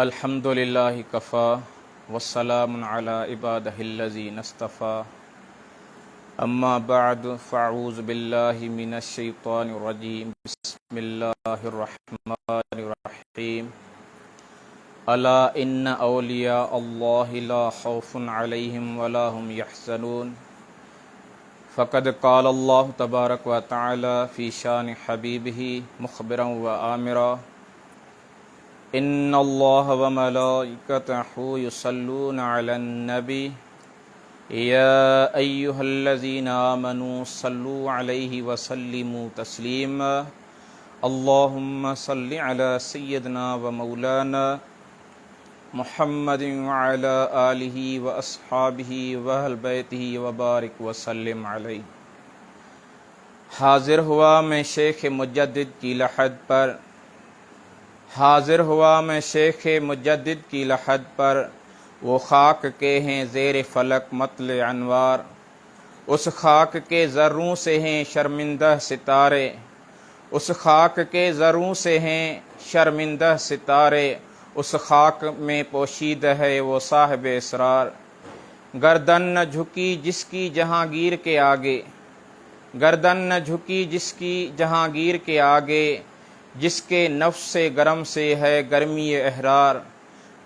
अल्हम्दुलिल्लाहि Kaffa वस्सलामुन अला इबादिहिल्लज़ीना इस्तफ़ा अम्मा बअद फ़अऊज़ु बिल्लाहि मिनश शैतानिर रजीम बिस्मिल्लाहिर रहमानिर रहीम अला इन्ना औलिया अल्लाहि ला खौफ़ुन अलैहिम वला हुम यहज़नून फ़क़द क़ाल अल्लाहु तबारक व तआला फ़ी शानि हबीबिही मुख़बिरन व आमिरा इन्नल्लाह व मलाइकतहु युसल्लूना अलन नबी या अय्युहल्लज़ीना आमनू सल्लू अलैहि व सल्लिमू तस्लीमा अल्लाहुम्मा सल्लि अला सय्यिदना व मौलाना मुहम्मदिन व अला आलिहि व अस्हाबिहि व अहल बैतिहि व बारिक व सल्लिम अलैहि। हाजिर हुआ मैं शेख मुजद्दिद की लहद पर, हाजिर हुआ मैं शेख मुजद्दिद की लहद पर, वो खाक के हैं ज़ेर फलक मतल अनवार, उस खाक के ज़र्रों से हैं शर्मिंदा सितारे, उस खाक के ज़र्रों से हैं शर्मिंदा सितारे, उस खाक में पोशीद है वो साहिब इसरार। गर्दन न झुकी जिसकी जहांगीर के आगे, गर्दन न झुकी जिसकी जहांगीर के आगे, जिसके नफ्स से गरम से है गर्मी एहरार,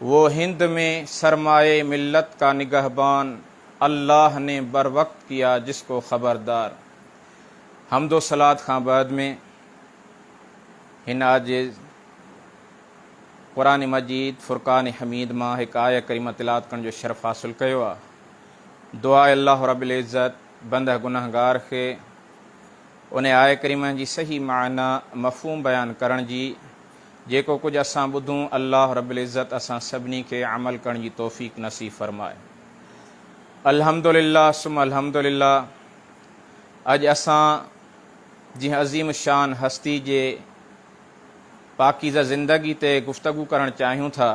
वो हिंद में सरमाए मिल्लत का निगहबान, अल्लाह ने बर वक्त किया जिसको ख़बरदार। हम्दो सलात खां बाद में हिन आज क़ुरान मजीद फ़ुरक़ान हमीद मां हिकु आय करीम तिलावत करण जो शरफ़ हासिल कयो आहे। दुआ अल्लाह रब्बुल इज़्ज़त बंदह गुनहगार खे उन आय करीम जी सही माना मफ़हूम बयान करण जी जेको कुछ असां ॿुधूं अल्लाह रब्बुल इज़्ज़त असां सभिनी खे अमल करण जी तौफ़ीक़ नसीब फ़रमाए। अल्हम्दुलिल्लाह सुम अल्हम्दुलिल्लाह। अॼु असां जी अज़ीम शान हस्ती जे पाकीज़ा ज़िंदगी ते गुफ़्तगू करणु चाहियूं था,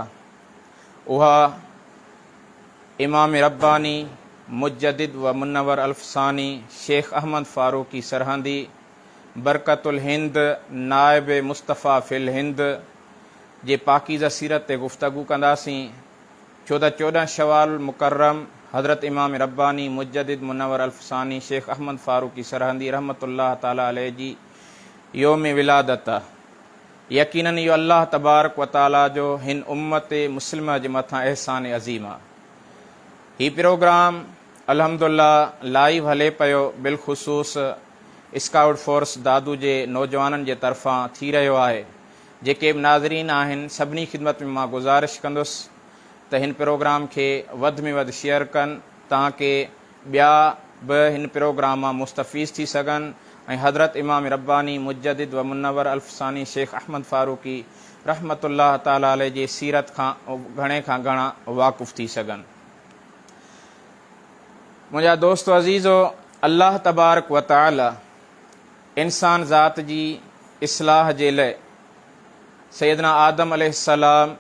उहा इमाम रब्बानी मुजद्दिद व मुनव्वर अल्फ़सानी शेख अहमद फ़ारूक़ी सरहंदी बरकतुल हिंद नायब मुस्तफ़ा फ़िल हिंद जे पाकीज़ा सीरत ते गुफ़्तगू कंदासीं। छो त 14 शवाल मुकर्रम हज़रत इमाम रब्बानी मुजद्दिद मुनव्वर अल्फ़सानी शेख अहमद फ़ारूक़ी सरहंदी रहमतुल्लाह ताला अलैहि जी योम विलादत आहे। यकीनन इहो अल्लाह तबारक व ताला जो हिन उम्मत मुस्लिम जे मथां एहसान अज़ीम आहे। ही प्रोग्राम अल्हम्दुलिल्लाह लाइव हले पियो, बिलख़ुसूस स्काउट फोर्स दादू जे नौजवाननि जे तरफ़ां थी रहियो आहे। जेके बि नाज़रीन आहिनि सभिनी ख़िदमत में मां गुज़ारिश कंदुसि त हिन प्रोग्राम खे वधि में वधि शेयर कनि ताकि ॿिया बि हिन प्रोग्राम मां मुस्तफ़ीज़ थी सघनि ऐं हज़रत इमाम रब्बानी मुजद्दिद व मुनव्वर अल्फ़सानी शेख अहमद फ़ारूक़ी रहमतुल्लाह ताला अलैहि जे सीरत खां घणे खां घणा वाक़ुफ़ थी सघनि। मुंहिंजा दोस्त अज़ीज़ो, अल्लाह तबारक व ताला इंसान ज़ात जी इस्लाह जे लाइ सैयदना आदम अलैहिस्सलाम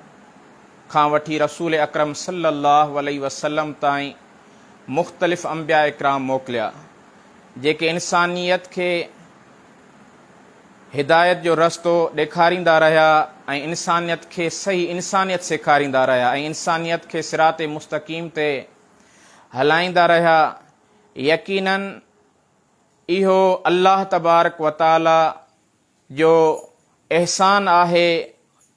खां वठी रसूल अकरम सल्लल्लाहु अलैहि वसल्लम ताईं मुख़्तलिफ़ अंबिया इकराम मोकिलिया, जेके इंसानियत खे हिदायत जो रस्तो ॾेखारींदा रहिया ऐं इंसानियत खे सही इंसानियत सेखारींदा रहिया ऐं इंसानियत खे सिराते मुस्तक़ीम ते हलाईंदा रहिया। यकीनन इहो अल्लाह तबारक व ताला जो एहसान आहे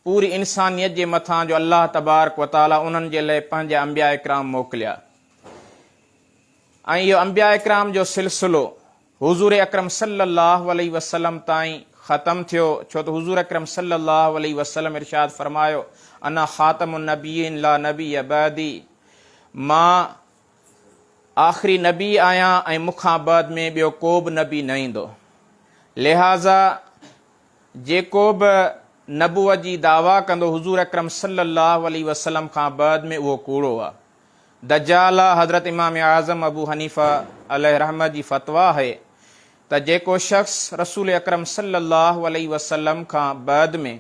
पूरी इंसानियत जे मथां, जो अल्लाह तबारक व ताला उन्हनि जे लाइ पंहिंजा अंबिया इकराम मोकिलिया ऐं इहो अंबिया इकराम जो सिलसिलो हुज़ूर अकरम सल्लल्लाहु अलैहि वसल्लम ताईं ख़तमु थियो। छो त हुज़ूर अकरम सल्लल्लाहु अलैहि वसल्लम इरशाद फरमायो, अना ख़ातमुन नबिय्यीन ला नबिय्य बअदी, मां आख़िरी नबी आहियां ऐं मूंखां बाद में ॿियो को बि नबी न ईंदो। लिहाज़ा जेको बि नबूअत जी दावा कंदो हुज़ूर अकरम सल्लल्लाहु अलैहि वसल्लम खां बाद में उहो कूड़ो आहे। दज्जाल हज़रत इमाम आज़म अबू हनीफ़ा अलैहि रहमत जी फ़तवा है त जेको शख़्स रसूल अकरम सल्लल्लाहु अलैहि वसल्लम खां बाद में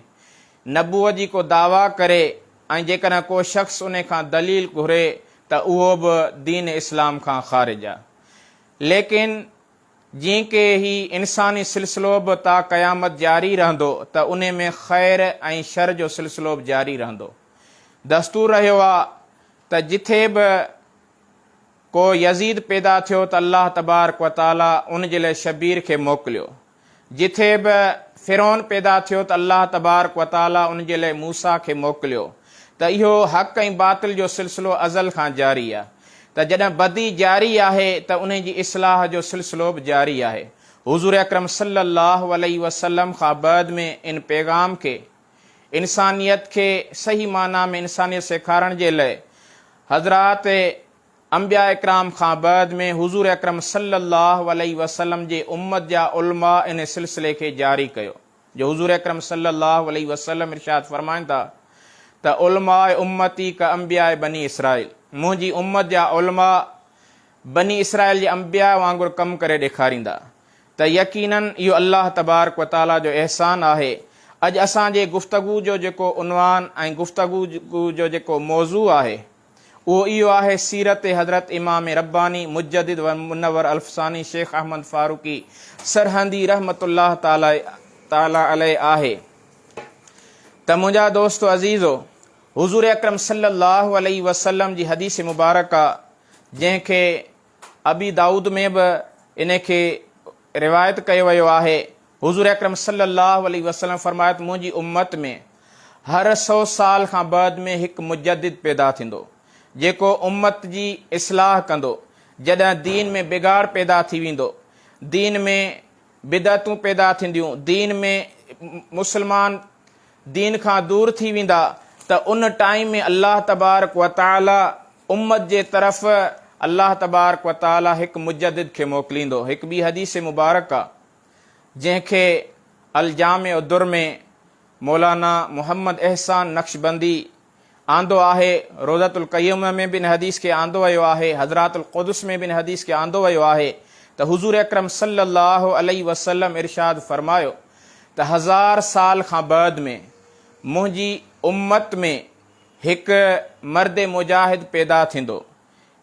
नबूअत जी को दावा करे ऐं जेकॾहिं को शख़्स उन खां दलील घुरे त उहो बि दीन इस्लाम खां ख़ारिज आहे। लेकिन जीअं कि ही इंसानी सिलसिलो बि ता क़यामत जारी रहंदो त उन में ख़ैर ऐं शर जो सिलसिलो बि जारी रहंदो। दस्तूर रहियो आहे त जिथे बि को यज़ीद पैदा थियो त अल्लाह तबारक व ताला उन जे लाइ शबीर खे मोकिलियो। जिथे बि फ़िरौन पैदा थियो त अल्लाह तबारक व ताला उन जे लाइ मूसा खे मोकिलियो। त इहो हक़ ऐं बातिल जो सिलसिलो अज़ल खां जारी आहे। त जॾहिं बदी जारी आहे त उन जी इस्लाह जो सिलसिलो बि जारी आहे। हुज़ूर अकरम सल्लल्लाहु अलैहि वसल्लम खां बाद में इन पैगाम खे, इंसानियत खे सही माना में इंसानियत सेखारण जे लाइ हज़रात अंबिया इकराम खां बाद में हुज़ूर अकरम सल्लल्लाहु अलैहि वसल्लम जे उम्मत जा उलमा इन सिलसिले खे जारी कयो। जो हुज़ूर अकरम सल्लल्लाहु अलैहि वसल्लम इरशाद फरमाइनि था त उलमा उम्मती का अंबिया बनी इसराइल, मुंहिंजी उम्मत जा उलमा बनी इसराइल जे अंबिया वांगुरु कमु करे ॾेखारींदा। त यकीनन इहो अल्लाह तबारक व ताला जो एहसान आहे। अॼु असांजे गुफ़्तगू जो जेको उनवान ऐं गुफ़्तगू जो जेको मौज़ू आहे उहो इहो आहे सीरत हज़रत इमाम रब्बानी मुजद्दिद व मुनव्वर अल्फ़सानी शेख अहमद फ़ारूक़ी सरहंदी रहमतुल्लाह ताला अलैह आहे। त मुंहिंजा दोस्तो अज़ीज़ो, हुज़ूर अकरम सल्लल्लाहु अलैहि वसल्लम जी हदीस मुबारका जंहिंखे अबी दाऊद में बि इन खे रिवायत कयो वियो आहे। हुज़ूर अकरम सल्लल्लाहु अलैहि वसल्लम फरमायत मुंहिंजी उम्मत में हर 100 साल खां बाद में हिकु मुजद्दिद पैदा थींदो जेको उम्मत जी इस्लाह कंदो। जॾहिं दीन में बिगाड़ पैदा थी वेंदो, दीन में बिदअतूं पैदा थींदियूं, दीन में मुस्लमान दीन खां दूर थी वेंदा, त उन टाइम में अल्लाह तबारक व ताला उम्मत जे तरफ़ अल्लाह तबारक व ताला हिकु मुजद्दिद खे मोकिलींदो। हिकु ॿी हदीस मुबारक आहे जंहिंखे अल जामे दुर में मौलाना मोहम्मद एहसान नक्शबंदी आंदो आहे। रोज़तुल क़य्युम में बि इन हदीस खे आंदो वियो आहे। हज़रातुल क़ुदुस में बि इन हदीस खे आंदो वियो आहे त हुज़ूर अकरम सल्लल्लाहु अलैहि वसल्लम इरशाद फरमायो त 1000 साल खां बाद में मुंहिंजी उम्मत में हिकु मर्द मुजाहिद पैदा थींदो,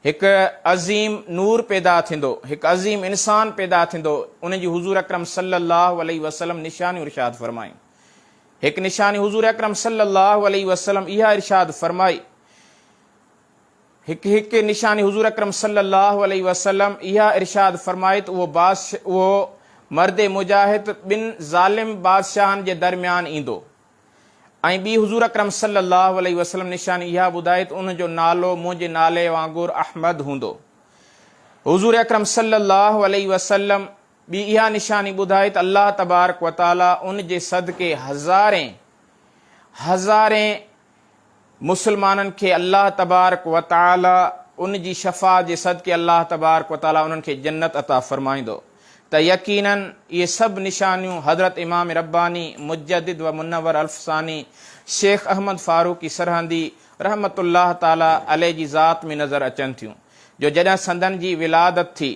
हिकु अज़ीम नूर पैदा थींदो, हिकु अज़ीम इंसान पैदा थींदो। उन जी हुज़ूर अकरम सल्लल्लाहु अलैहि वसल्लम निशानियूं इरशाद फरमाई। हिकु निशानी हुज़ूर अकरम सल्लल्लाहु अलैहि वसल्लम इहा इरशाद फरमाई। हिकु निशानी हुज़ूर अकरम सल्लल्लाहु अलैहि वसल्लम इहा इरशाद फरमाई त उहो मर्द मुजाहिद ॿिनि ज़ालिम बादशाहनि जे दरमियान ईंदो। ऐं ॿी हुज़ूर अकरम सल्लल्लाहु अलैहि वसल्लम निशानी इहा ॿुधाई त उन जो नालो मुंहिंजे नाले वांगुरु अहमद हूंदो। हुज़ूर अकरम सल्लल्लाहु अलैहि वसल्लम ॿी इहा निशानी ॿुधाई त अल्लाह तबारक व ताला उन जे सदके हज़ारें मुस्लमाननि खे अल्लाह तबारक व ताला उन जी शफ़ा जे सदके अल्लाह तबारक व ताला उन्हनि खे जन्नत अता फ़रमाईंदो। त यकीनन इहे सभु निशानियूं हज़रत इमाम रब्बानी मुजद्दिद व मुनव्वर अल्फ़सानी शेख अहमद फ़ारूक़ी सरहंदी रहमतुल्लाह ताला अलैह जी ज़ात में नज़र अचनि थियूं। जो जॾहिं संदन जी विलादत थी,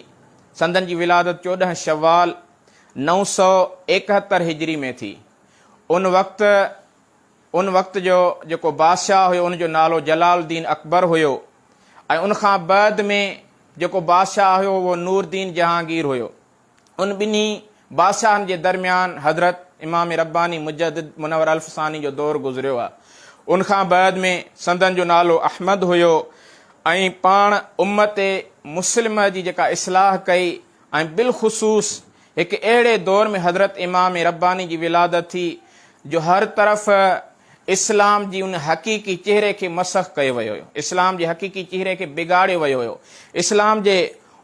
संदन जी विलादत 14 शव्वाल 971 हिजरी में थी। उन वक़्त जो जेको बादशाह हुयो उन जो नालो जलालुद्दीन अकबर हुयो ऐं उन खां बाद में जेको बादशाह हुयो उहो नूरदीन जहांगीर हुयो। उन ॿिन्ही बादशाहनि जे दरमियान हज़रत इमाम रब्बानी मुजद्दिद मुनव्वर अल्फ़सानी जो दौरु गुज़रियो आहे। उन खां बाद में संदन जो नालो अहमद हुयो ऐं पाण उम्मत मुस्लिम जी जेका इस्लाह कई ऐं बिलख़ुसूस हिकु अहिड़े दौर में हज़रत इमाम रब्बानी जी विलादत थी जो हर तरफ़ इस्लाम जी उन हक़ीक़ी चेहरे खे मसख़ कयो वियो हुयो, इस्लाम जे हक़ीक़ी चेहरे खे बिगाड़ियो वियो हुयो, इस्लाम जे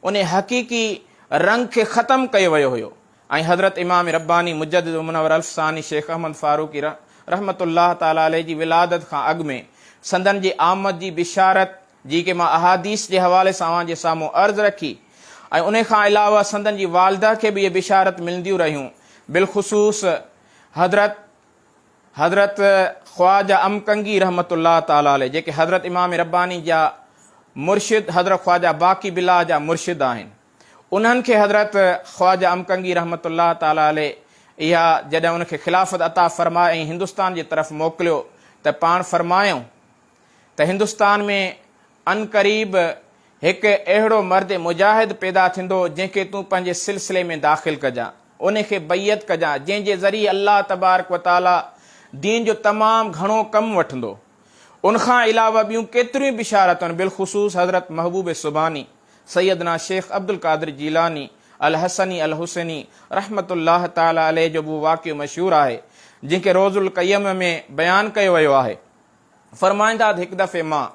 उन हक़ीक़ी रंग खे ख़तमु कयो वियो हुयो। ऐं हज़रत इमाम रब्बानी मुजद्दिद मुनव्वर अल्फ़सानी शेख अहमद फ़ारूक़ी रहमतुल्लाह ताला अलैह जी विलादत खां अॻु में संदन जी आमद जी बिशारत जी के मां अहादीस जे हवाले सां अव्हां जे साम्हूं अर्ज़ रखी ऐं उन खां अलावा संदन जी वालदा खे बि इहे बिशारत मिलंदियूं रहियूं। बिलख़ुसूस हज़रत ख्वाजा अमकंगी रहमतुल्लाह ताला अलैह जेके हज़रत इमाम रब्बानी जा मुर्शिद हज़रत ख्वाजा बाक़ी बिल्लाह जा मुर्शिद आहिनि, उन्हनि खे हज़रत ख्वाजा अमकंगी रहमतुल्लाह ताला अलैह इहा जॾहिं उनखे ख़िलाफ़त अता फ़रमाए ऐं हिंदुस्तान जी तरफ़ मोकिलियो त पाण फ़रमायूं त हिंदुस्तान में अनक़रीब हिकु अहिड़ो मर्द मुजाहिद पैदा थींदो जंहिंखे तूं पंहिंजे सिलसिले में दाख़िल कजां, उनखे बैयत कजां, जंहिंजे ज़रिए अल्लाह तबारक व ताला दीन जो तमामु घणो कमु वठंदो। उनखां अलावा ॿियूं केतिरियूं बिशारतूं आहिनि। बिलख़ुसूस हज़रत महबूब सुबानी, सैयदना शेख अब्दुल क़ादिर जीलानी अल हसनी अल हुसैनी रहमतुल्लाह ताला अलैह जो बि वाक़ियो मशहूरु आहे, जंहिंखे रोज़ुल क़यम में बयानु कयो वियो आहे। फ़रमाईंदा हिकु दफ़े मां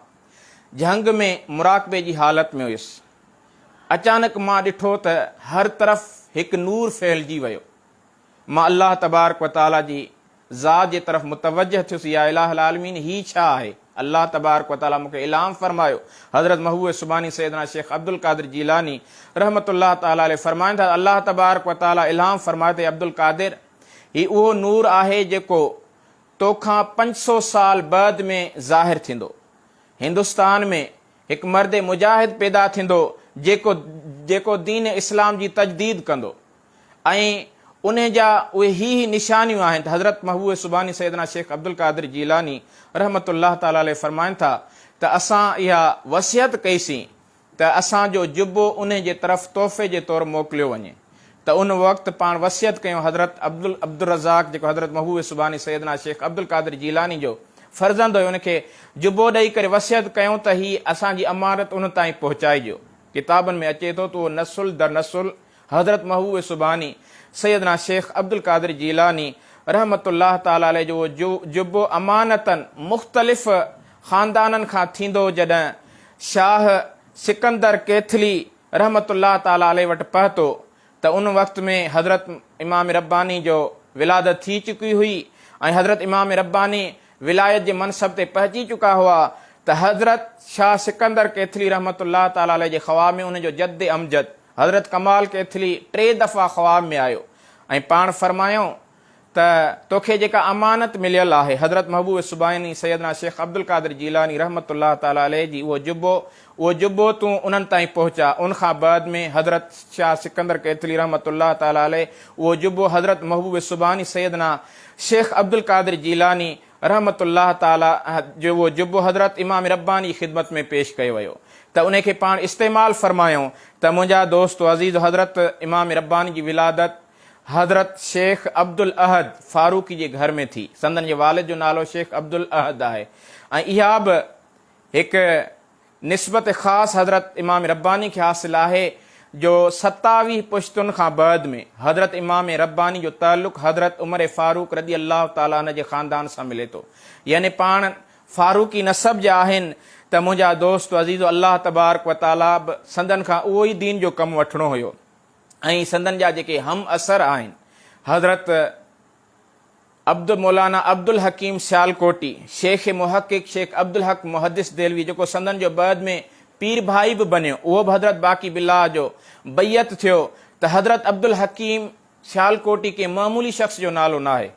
जंग में मुराक़बे जी हालत में हुयुसि। अचानक मां ॾिठो त हर तरफ़ हिकु नूर फैलिजी वियो। मां अल्लाह तबारक व ताला जी ज़ात जे तरफ़ मुतवजह थियुसि, या इलाहुल आलमीन ही छा आहे। अल्लाह तबारक व ताला मूंखे इलाम फरमायो। हज़रत महबूब सुबानी सैयदना शेख अब्दुल क़ादिर जीलानी रहमतुल्लाह ताला अलैह फरमाईंदा, अल्लाह तबारक व ताला इलाम फरमाए त अब्दुल क़ादिर ही उहो नूर आहे जेको तोखां 500 साल बाद में ज़ाहिर थींदो। हिंदुस्तान में हिकु मर्द मुजाहिद पैदा थींदो जेको दीन इस्लाम जी तजदीद कंदो, ऐं उन जा उहे ही निशानियूं आहिनि त हज़रत महबूब सुबानी सैयदना शेख अब्दुल क़ादिर जीलानी रहमतुल्लाह ताला अलैह फरमाइनि था त असां इहा वसियत कईसीं त असांजो जुबो उन जे तरफ़ तोहफ़े जे तौरु मोकिलियो वञे। त उन वक़्तु पाण वसियत कयूं हज़रत अब्दुल रज़ाक जेको हज़रत महबूब सुबानी सैयदना शेख अब्दुल क़ादिर जीलानी जो फ़र्ज़ंद हुयो, उनखे जुबो ॾेई करे वसियत कयूं त ही असांजी अमानत उन ताईं पहुचाइजो। किताबनि में अचे थो त उहो नसुल दर नसुल हज़रत महबूब सुबानी सैयदना शेख अब्दुल क़ादिर जीलानी रहमतुल्लाह ताला अलैह जो जुबो अमानतनि मुख़्तलिफ़ ख़ानदाननि खां थींदो। जॾहिं शाह सिकंदर कैथली रहमतुल्लाह ताला अलैह वटि पहुतो त उन वक़्त में हज़रत इमाम रब्बानी जो विलादत थी चुकी हुई ऐं हज़रत इमाम रब्बानी विलायत जे मनसब ते पहुची चुका हुआ। त हज़रत शाह सिकंदर कैथली रहमतुल्लाह ताला अलैह जे ख़्वाब में उनजो जद्द अमजद हज़रत कमाल कैथली 3 दफ़ा ख़्वाब में आयो ऐं पाण फरमायूं त तोखे जेका अमानत मिलियल आहे हज़रत महबूब सुबानी सैयदना शेख अब्दुल क़ादिर जीलानी रहमतुल्लाह ताला अलैह जी उहो जुबो तूं उन्हनि ताईं पहुचा। उनखां बाद में हज़रत शाह सिकंदर कैथली रहमतुल्लाह ताला अलैह उहो जुबो हज़रत महबूब सुबानी सैयदना शेख अब्दुल क़ादिर जीलानी रहमतुल्लाह ताला जो उहो जुबो हज़रत इमाम रब्बानी ख़िदमत में पेश कयो वियो त उनखे पाण इस्तेमालु फरमायूं। त मुंहिंजा दोस्त अज़ीज़, हज़रत इमाम रब्बानी जी विलादत हज़रत शेख अब्दुल अहद फारूकी जे घर में थी। संदन जे वालिद जो नालो शेख अब्दुल अहद आहे ऐं इहा बि हिकु निस्बत ख़ासि हज़रत इमाम रब्बानी खे हासिल आहे जो 27 पुश्तुनि खां बाद में हज़रत इमाम रब्बानी जो ताल्लुक़ हज़रत उमर फारूक रज़ी अल्लाह ताला अन्हु जे ख़ानदान सां मिले थो, यानी पाण फारूकी नसब जा आहिनि। त मुंहिंजा दोस्त अज़ीज़, अल्लाह तबारक व ताला बि संदन खां उहो ई दीन जो कमु वठिणो हुयो ऐं संदन जा जेके हम असर आहिनि हज़रत मौलाना अब्दुल हकीम सियालकोटी, शेख मुहक़िक़ शेख अब्दुल हक मुहद्दिस देलवी जेको संदन जो बाद में पीर भाई बि बनियो, उहो बि हज़रत बाक़ी बिल्लाह जो बैयत थियो। त हज़रत अब्दुल हकीम सियालकोटी के मामूली शख़्स जो नालो न आहे,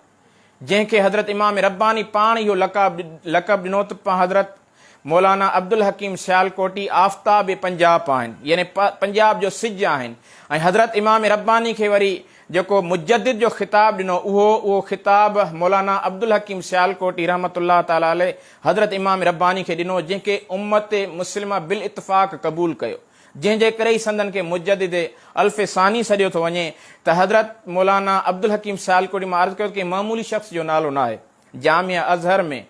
जंहिंखे हज़रत इमाम रब्बानी पाण इहो लक़ब ॾिनो त हज़रत मौलाना अब्दुल हकीम सियालकोटी आफ़ताब पंजाब आहिनि, यानी पंजाब जो सिज आहिनि। ऐं हज़रत इमाम रब्बानी खे वरी जेको मुजद्दिद जो ख़िताब ॾिनो उहो ख़िताब मौलाना अब्दुल हकीम सियालकोटी रहमतुल्लाह ताला अलैह हज़रत इमाम रब्बानी खे ॾिनो, जंहिंखे उम्मत मुस्लिमा बिल इत्तिफ़ाक़ क़बूल कयो, जंहिंजे करे ई संदन खे मुजद्दिद अल्फ़ सानी सॾियो थो वञे। त हज़रत मौलाना अब्दुल हकीम सियालकोटी मां अर्ज़ु कयो कि मामूली शख़्स जो नालो न आहे। जामिया अज़हर में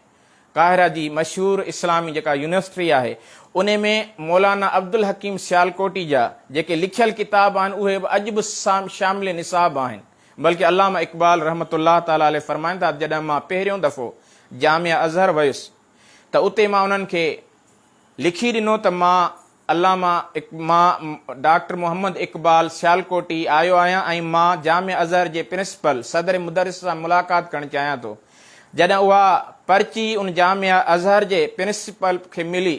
काहिरा जी मशहूरु इस्लामी जेका यूनिवर्सिटी आहे उन में मौलाना अब्दुल हकीम सियालकोटी जा जेके लिखियल किताब आहिनि उहे बि अॼु बि शामिल निसाब आहिनि। बल्कि अल्लामा इक़बाल रहमतुल्लाह ताला अलैह फरमाइनि था, जॾहिं मां पहिरियों दफ़ो जामिया अज़हर वयुसि त उते मां उन्हनि खे लिखी ॾिनो त मां डॉक्टर मोहम्मद इक़बाल सियालकोटी आयो आहियां ऐं मां जामिया अज़हर जे प्रिंसिपल सदर मुदरिस सां मुलाक़ात करणु चाहियां थो। जॾहिं उहा पर्ची उन जामिया अज़हर जे प्रिंसिपल खे मिली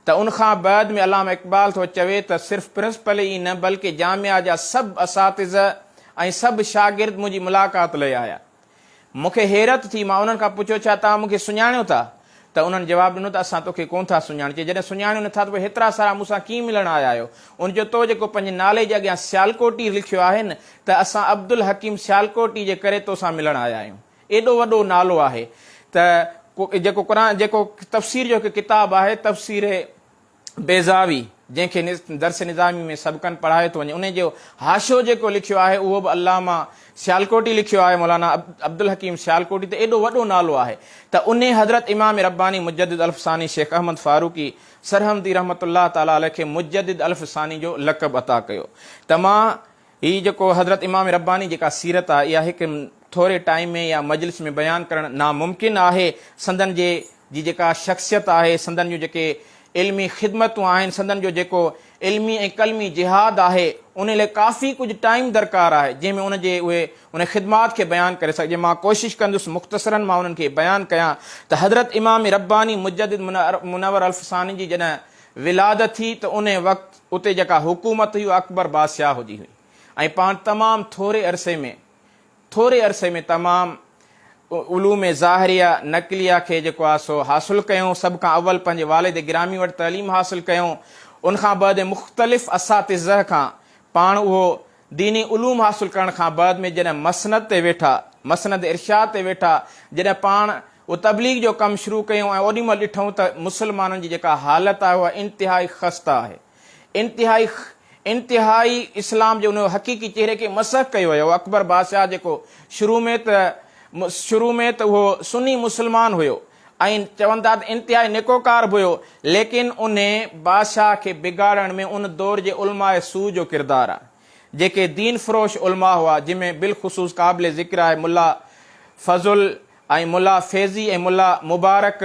त उनखां बाद में अल्लामा इक़बाल थो चवे त सिर्फ़ु प्रिंसिपल ई न बल्कि जामिया जा सभु असातिज़ ऐं सभु शागिर्द मुंहिंजी मुलाक़ात लाइ आया। मूंखे हैरत थी, मां उन्हनि खां पुछियो छा तव्हां मूंखे सुञाणियो था? त उन्हनि जवाबु ॾिनो त असां तोखे कोन था सुञाणे। जॾहिं सुञाणियो नथा त पोइ हेतिरा सारा मूंसां कीअं मिलणु आया आहियो? उनजो तो जेको पंहिंजे नाले जे अॻियां सियालकोटी लिखियो आहे न त असां अब्दुल हकीम सियालकोटी जे करे तोसां मिलणु आया आहियूं। एॾो वॾो नालो आहे त जेको क़ुरान जेको तफ़सीर जो हिकु किताबु आहे तफ़सीर बेज़ावी जंहिंखे दर्स निज़ामी में सबकनि पढ़ाए थो वञे, उन जो हाशो जेको लिखियो आहे उहो बि अल्लामा सियालकोटी लिखियो आहे, मौलाना अब्दुल हकीम सियालकोटी। त एॾो वॾो नालो आहे त उन हज़रत इमाम रब्बानी मुजद्दिद अल्फ़सानी शेख अहमद फारूकी सरहमदी रहमतुल्लाह ताला अलैह खे मुजद्दिद अल्फ़सानी जो लक़ब अता कयो। त मां हीअ जेको हज़रत इमाम रब्बानी जेका सीरत आहे इहा हिकु थोरे टाइम में या मजलिस में बयानु करणु नामुमकिन आहे। संदन जी जेका शख़्सियत आहे, संदन जूं जेके इल्मी ख़िदमतूं आहिनि, संदन जो जेको इल्मी ऐं कलमी जिहाद आहे, उन लाइ काफ़ी कुझु टाइम दरकार आहे जंहिंमें उन ख़िदमात खे बयानु करे सघिजे। मां कोशिशि कंदुसि मुख़्तसरनि मां उन्हनि खे बयानु कयां त हज़रत इमाम रब्बानी मुजद्दिद मुनव्वर अल्फ़सानी जी जॾहिं विलादत थी त उन वक़्तु उते जेका हुकूमत हुई अकबर बादशाह हुजी हुई ऐं पाण तमामु थोरे अरसे में तमामु उलूम ज़ाहिरिया नक़लिया खे जेको आहे सो हासिलु कयूं। सभ खां अवल पंहिंजे वालिद गिरामी वटि तइलीम हासिलु कयूं। उनखां बाद मुख़्तलिफ़ असातिज़ा खां पाण उहो दीनी उलूम हासिलु करण खां बाद में जॾहिं मसनद ते वेठा, मसनद इरशाद ते वेठा, जॾहिं पाण उहो तबलीग जो कमु शुरू कयूं ऐं ओॾीमहिल ॾिठूं त मुस्लमाननि जी जेका हालत आहे उहा इंतिहाई ख़स्ता आहे। इंतिहाई इस्लाम जे उन हक़ीक़ी चेहरे खे मसख़ कयो वियो। अकबर बादशाह जेको शुरू में त उहो सुन्नी मुस्लमान हुयो ऐं चवनि था त इंतिहाई निकोकार बि हुयो, लेकिन उन बादशाह खे बिगाड़ण में उन दौर जे उलमाए सू जो किरदारु आहे। जेके दीन फ़रोश उलमा हुआ, जंहिंमें बिलख़ुसूस क़ाबिल ज़िक्र आहे मुल्ला फज़ुल ऐं मुल्ला फैज़ी ऐं मुल्ला मुबारक,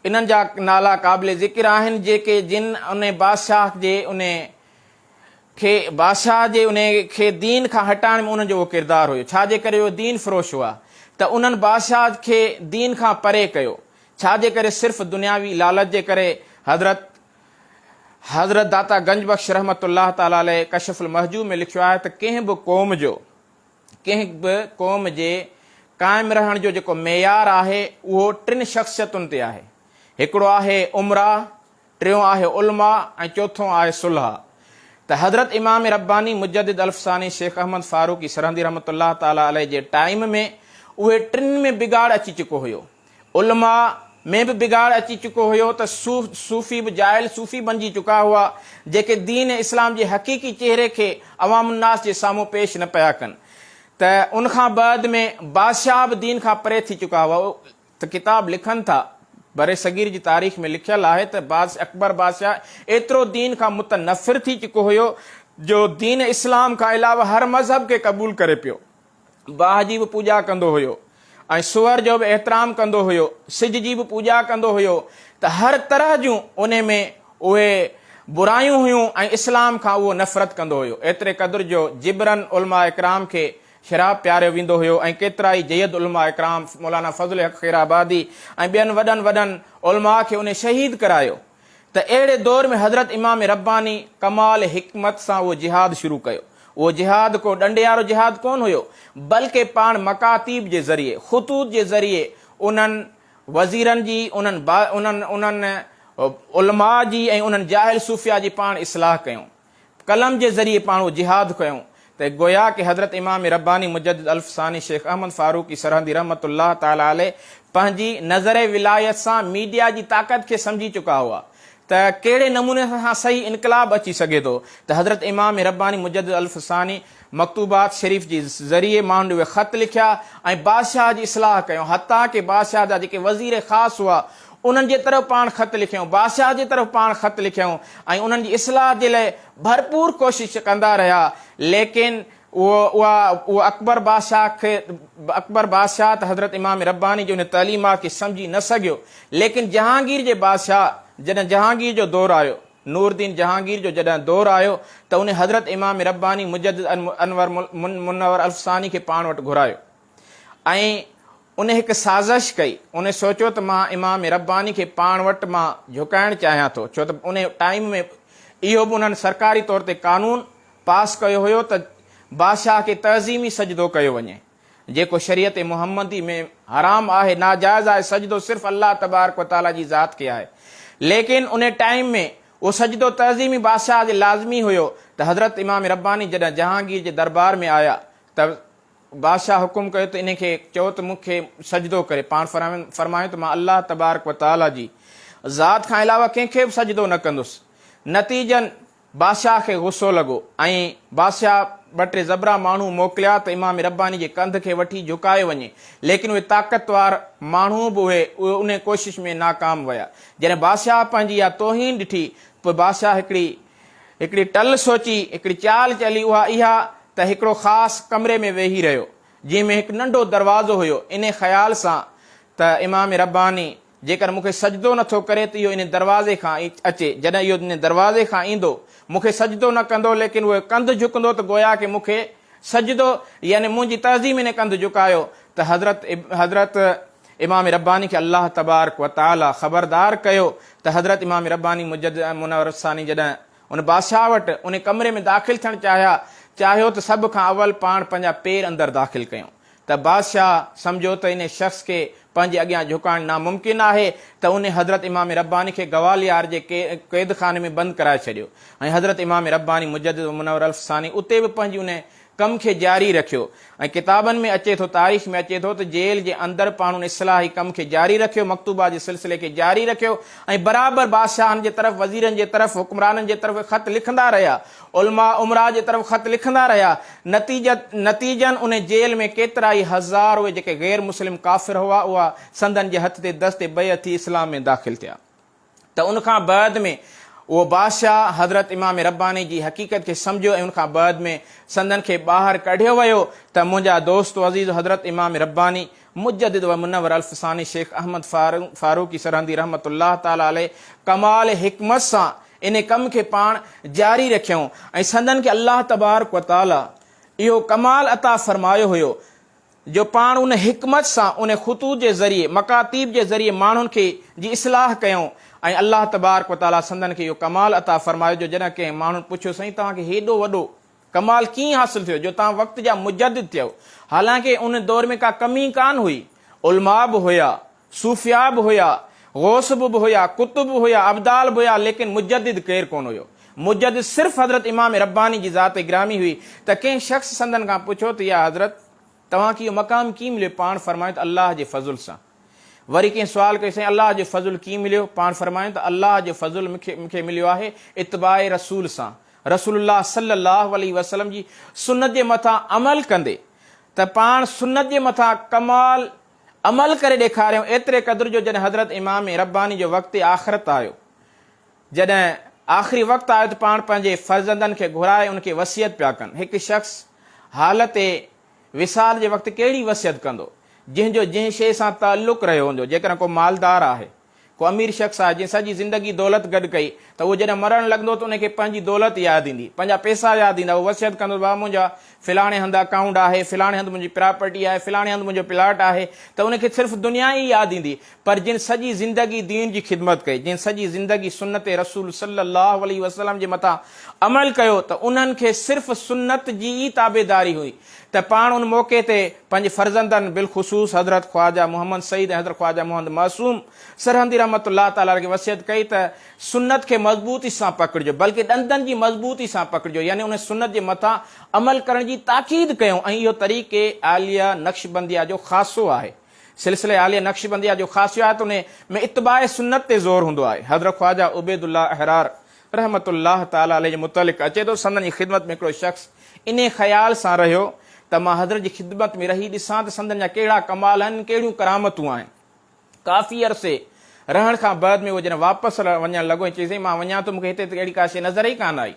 इन्हनि जा नाला क़ाबिल ज़िक्र आहिनि, जेके जिन उन बादशाह जे दीन खां हटाइण में उन्हनि जो उहो किरदारु हुयो। छाजे करे उहो दीन फ़रोश हुआ त उन्हनि बादशाह खे दीन खां परे कयो। छाजे करे? सिर्फ़ु दुनियावी लालच जे करे। हज़रत दाता गंज बख्श रहमतुल्लाह ताला अलैह कशफुल महजूब में लिखियो आहे त कंहिं बि क़ौम जे क़ाइमु रहण जो जेको मेयार आहे उहो 3 शख़्सियतुनि ते आहे। हिकिड़ो आहे उमरा, टियों आहे उलमा ऐं चौथों आहे सुलह। त हज़रत इमाम रब्बानी मुजद्दिद अल्फ़सानी शेख अहमद फारूकी सरहंदी रहमतुल्लाह ताला अलैह जे टाइम में उहे 3 में बिगाड़ अची चुको हुयो। उलमा में बि बिगाड़ अची चुको हुयो त सूफ़ी बि जाहिल सूफ़ी बणिजी चुका हुआ, जेके दीन इस्लाम जे हक़ीक़ी चेहरे खे अवामुन्नास जे साम्हूं पेश न पिया कनि। त उनखां बाद में बादशाह बि दीन खां परे थी चुका हुआ। त किताब लिखनि था, बरे सगीर जी तारीख़ में लिखियलु आहे त अकबर बादशाह एतिरो दीन खां मुतनफ़िर थी चुको हुयो जो दीन इस्लाम खां अलावा हर मज़हब खे क़बूल करे पियो। बाह जी बि पूॼा कंदो हुयो ऐं सुअर जो बि एहतराम कंदो हुयो, सिज जी बि पूॼा कंदो हुयो। त हर तरह जूं उन में उहे बुरायूं हुयूं ऐं इस्लाम खां उहो नफ़रत कंदो हुयो। एतिरे क़दुरु जो जिबरन उलमा इकराम खे शराब प्यारियो वेंदो हुयो ऐं केतिरा ई जयद उलमा इकराम मौलाना फज़ल हक़ खैराबादी ऐं ॿियनि वॾनि उलमा खे उन शहीद करायो। त अहिड़े दौर में हज़रत इमाम रब्बानी कमाल हिकमत सां उहो जिहाद शुरू कयो। उहो जिहाद को ॾंडे वारो जिहाद कोन हुयो, बल्कि पाण मकातीब जे ज़रिए, ख़ुतूत जे ज़रिए उन्हनि वज़ीरनि जी, उन्हनि उलमा जी ऐं उन्हनि जाहिल सूफ़िया जी पाण इस्लाह कयूं। कलम जे ज़रिए पाण उहो जिहाद कयूं। त गोया कि हज़रत इमाम रब्बानी मुजद्दिद अल्फ़सानी शेख अहमद फारूकी सरहंदी रहमतुल्लाह ताला अलैह पंहिंजी नज़र विलायत सां मीडिया जी ताक़त खे सम्झी चुका हुआ त कहिड़े नमूने सां सही इनकलाब अची सघे थो। त हज़रत इमाम रब्बानी मुजद्दिद अल्फ़सानी मकतूबात शरीफ़ जे ज़रिए माण्हुनि उहे ख़त लिखिया ऐं बादशाह जी इस्लाह कयूं। हता कि बादशाह जा जेके वज़ीर ख़ासि हुआ उन्हनि जे तरफ़ पाण ख़त लिखियऊं, बादशाह जे तरफ़ पाण ख़त लिखियऊं ऐं उन्हनि जी इस्लाह जे लाइ भरपूर कोशिशि कंदा रहिया। लेकिन उहो अकबर बादशाह त हज़रत इमाम रब्बानी जो उन तइलीमात खे सम्झी न सघियो। लेकिन जहांगीर जे बादशाह, जॾहिं जहांगीर जो दौरु आयो, नूरदीन जहांगीर जो जॾहिं दौरु आयो त उन हज़रत इमाम रब्बानी मुजद्दिद मुनव्वर अल्फ़सानी खे पाण वटि घुरायो ऐं उन हिकु साज़िश कई। उन सोचियो त मां इमाम रब्बानी खे पाण वटि मां झुकाइणु चाहियां थो, छो त उन टाइम में इहो बि उन्हनि सरकारी तौर ते क़ानून पास कयो हुयो त बादशाह खे तज़ीमी सजदो कयो वञे, जेको शरीयत मुहम्मदी में हराम आहे, नाजाइज़ आहे। सजदो सिर्फ़ु अल्लाह तबारक व तआला जी ज़ात खे आहे। लेकिन उन टाइम में उहो सजदो तज़ीमी बादशाह जे लाज़मी हुयो। त हज़रत इमाम रब्बानी जॾहिं जहांगीर जे दरबार में आया त बादशाह हुकुम कयो त इन खे चयो त मूंखे सजदो करे। पाण फरमायो त मां अल्लाह तबारक व तआला जी ज़ात खां अलावा कंहिंखे बि सजदो न कंदुसि। नतीजन बादशाह खे गुस्सो लॻो ऐं बादशाह ॿ टे ज़बरा माण्हू मोकिलिया त इमाम रब्बानी जे कंध खे वठी झुकायो वञे, लेकिन उहे ताक़तवार माण्हू बि उहे उन कोशिश में नाकाम विया। जॾहिं बादशाह पंहिंजी इहा तोहीन ॾिठी, पोइ बादशाह हिकिड़ी टल सोची, हिकिड़ी चाल चली, उहा इहा त हिकिड़ो ख़ासि कमरे में वेही रहियो जंहिंमें हिकु नंढो दरवाज़ो हुयो। इन ख़्याल सां त इमाम रब्बानी जेकर मूंखे सजदो नथो करे त इहो इन दरवाज़े खां अचे, जॾहिं इहो इन दरवाज़े खां ईंदो मूंखे सजदो न कंदो, लेकिन उहे कंधु झुकंदो त गोया कि मूंखे सजदो, यानी मुंहिंजी तहज़ीम इन कंधु झुकायो। त हज़रत इमाम रब्बानी खे अल्लाह तबारक व तआला ख़बरदार कयो त हज़रत इमाम रब्बानी मुजद्दिद मुनव्वर सानी जॾहिं उन बादशाह वटि उन कमरे में दाख़िल थियणु चाहियो त सभ खां अवल पाण पंहिंजा पेर अंदरि दाख़िल कयूं। त बादशाह सम्झो त इन शख़्स खे पंहिंजे अॻियां झुकाइणु नामुमकिन आहे, त उन हज़रत इमाम रब्बानी खे गवालियार जे क़ैदखाने में बंदि कराए छॾियो ऐं हज़रत इमाम रब्बानी मुजद्दिद मुनव्वर सानी उते बि पंहिंजी उन कम खे जारी रखियो। ऐं किताबनि में अचे थो, तारीख़ में अचे थो त जेल जे अंदरि पाण उन इस्लाही कम खे जारी रखियो, मकतूबा जे सिलसिले खे जारी रखियो ऐं बराबरि बादशाहनि जे तरफ़, वज़ीरनि जे तरफ़, हुक्मराननि जे तरफ़ ख़त लिखंदा रहिया, उलमा उमरा जे तरफ़ ख़त लिखंदा रहिया। नतीजन उन जेल में केतिरा ई हज़ार उहे जेके गैर मुस्लिम काफ़िर हुआ, उहा संदन जे हथ ते दस्ते बैअत थी इस्लाम में दाख़िल थिया। त उनखां बाद में उहो बादशाह हज़रत इमाम रब्बानी जी हक़ीक़त खे सम्झो ऐं उनखां बाद में संदन खे ॿाहिरि कढियो वियो त मुंहिंजा दोस्त अज़ीज़ हज़रत इमाम रब्बानी मुजद्दिद व मुनव्वर अल्फ़सानी शेख अहमद फारूकी सरहंदी रहमतुल्लाह ताला अलैह कमाल हिकमत सां इन कम खे पाण जारी रखियऊं ऐं संदन खे अल्लाह तबारक व तआला इहो कमाल अता फ़रमायो हुयो जो पाण उन हिकमत सां उन ख़ुतूत जे ज़रिए, मकातीब जे ज़रिए माण्हुनि खे जी इस्लाह कयूं ऐं अल्लाह तबारक व तआला संदन खे इहो कमाल अता फ़रमायो जो जॾहिं कंहिं माण्हुनि पुछियो साईं तव्हांखे हेॾो वॾो कमाल कीअं हासिलु थियो जो तव्हां वक़्त जा मुजद्दिद थियो। हालांकि उन दौर में का कमी कान हुई, उलमा बि हुया, सूफ़िया बि हुया, गौस बि हुया, कुतुब बि हुया, अब्दाल बि हुया, लेकिन मुजद्दिद केरु कोन हुयो। मुजद्दिद सिर्फ़ु हज़रत इमाम रब्बानी जी ज़ात गिरामी हुई। त कंहिं शख़्स संदन खां पुछो त या हज़रत तव्हांखे इहो मक़ाम कीअं मिलियो, पाण फरमायो त अल्लाह जे फज़ुल सां। वरी कंहिं सुवाल कयो साईं अल्लाह जो फज़ुल कीअं मिलियो, पाण फरमायो त अल्लाह जो फज़ुल मूंखे मिलियो आहे इत्बाए रसूल सां, रसूलुल्लाह सल्लल्लाहु अलैहि वसल्लम जी सुन्नत जे मथां अमल कंदे। त पाण सुन्नत जे मथां कमाल अमल करे ॾेखारियूं एतिरे क़द्र जो जॾहिं हज़रत इमाम रब्बानी जो वक़्तु आख़िरत आयो, जॾहिं आख़िरी वक़्तु आयो त पाण पंहिंजे फ़र्ज़ंदनि खे घुराए उनखे वसियत पिया कनि। हिकु शख़्स हालत विसाल जे वक़्तु कहिड़ी वसियत कंदो जंहिंजो जंहिं शइ सां ताल्लुक़ रहियो हूंदो। जेकॾहिं को मालदार आहे, को अमीर शख़्स आहे जंहिं सॼी ज़िंदगी दौलत गॾु कई, त उहो जॾहिं मरणु लॻंदो त उनखे पंहिंजी दौलत यादि ईंदी, पंहिंजा पैसा यादि ईंदा। उहो वसियत कंदो भाउ मुंहिंजा फ़िलाणे हंधि अकाउंट आहे, फ़िलाणे हंधि मुंहिंजी प्रॉपर्टी आहे, फ़िलाणे हंधि मुंहिंजो प्लाट आहे, त उनखे सिर्फ़ु दुनिया ई यादि ईंदी। पर जिन सॼी ज़िंदगी दीन जी ख़िदमत कई, जिन सॼी ज़िंदगी सुन्नत रसूल सल्लल्लाहु अलैहि वसल्लम जे मथां अमल कयो, त उन्हनि खे सिर्फ़ु सुन्नत जी ई ताबेदारी हुई। त पाण उन मौक़े ते पंहिंजे फ़र्ज़ंदनि बिलख़ुसूस हज़रत ख्वाजा मोहम्मद सईद ऐं हज़रत ख्वाजा मोहम्मद मासूम सरहंदी रहमतुल्लाह ताला खे वसियत कई त सुन्नत खे मज़बूती सां पकड़िजो, बल्कि ॾंदनि जी मज़बूती सां पकड़िजो, यानी उन सुन्नत जे मथां अमल करण जी ताक़ीद कयूं। ऐं इहो तरीक़े आलिया नक्शबंदिया जो ख़ासो आहे, सिलसिले आलिया नक्शबंदिया जो ख़ासो आहे त उन में इत्बाए सुन्नत ते ज़ोर हूंदो आहे। हज़रत ख्वाजा उबैदुल्लाह अहरार रहमतुल्लाह ताला अलैहि जे मुतलिक़ अचे थो, संदन जी ख़िदमत में हिकिड़ो शख़्स इन ख़्याल सां रहियो त मां हज़रत जी ख़िदमत में रही ॾिसां त संदन जा कहिड़ा कमाल आहिनि, कहिड़ियूं करामतूं आहिनि। काफ़ी अरसे रहण खां बाद में उहो जॾहिं वापसि वञणु लॻो, चई मां वञा थो, मूंखे हिते त कहिड़ी का शइ नज़र ई कान आई,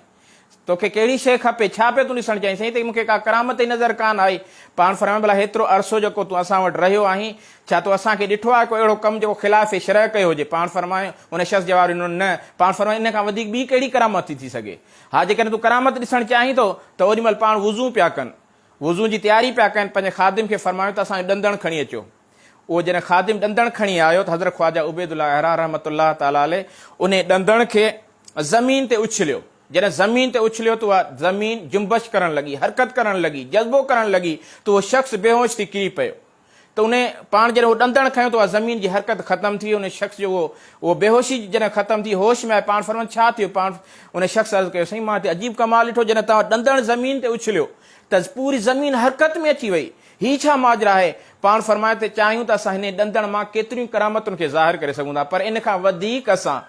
तोखे कहिड़ी शइ खपे, छा पियो तूं ॾिसणु चाहीं? साईं त मूंखे का करामत ई नज़र कान आई। पाण फरमायो भला हेतिरो अरसो जेको तूं असां वटि रहियो आहीं, छा तूं असांखे ॾिठो आहे को अहिड़ो कमु जेको ख़िलाफ़ शरअ कयो हुजे? पाण फरमायो उन शख़्स जवाबु ॾिनो न। पाण फरमायो इन खां वधीक ॿी कहिड़ी करामत थी सघे? हा, जेकॾहिं तूं करामत ॾिसणु चाहीं थो त ओॾी महिल पाण वुज़ू पिया कनि, वुज़ू जी तयारी पिया कनि, पंहिंजे ख़ादिम खे फरमायो त असांजो ॾंदण खणी अचो। उहो जॾहिं ख़ादिम ॾंदण खणी आयो त हज़रत ख्वाजा उबैदुल्लाह अहरार रहमतुल्लाह ताला अलैह उन ॾंदण खे ज़मीन ते उछलियो। जॾहिं ज़मीन ते उछलियो त उहा ज़मीन जुंबश करणु लॻी, हरकत करणु लॻी, जज़्बो करणु लॻी, त उहो शख़्स बेहोश थी किरी पियो। त उन पाण जॾहिं उहो ॾंदण खयो त उहा ज़मीन जी हरकत ख़तमु थी, उन शख़्स जो उहो बेहोशी जॾहिं ख़तमु थी, होश में आहे। पाण फरमायो छा थियो? पाण उन शख़्स अर्ज़ु कयो साईं मां हिते अजीब कमाल ॾिठो, जॾहिं तव्हां ॾंदण ज़मीन ते उछलियो त पूरी ज़मीन हरकत में अची वई, हीअ छा माजरा आहे? पाण फरमाए त चाहियूं त असां हिन ॾंदण मां केतिरियूं करामतुनि खे ज़ाहिर करे सघूं था, पर इन खां वधीक असां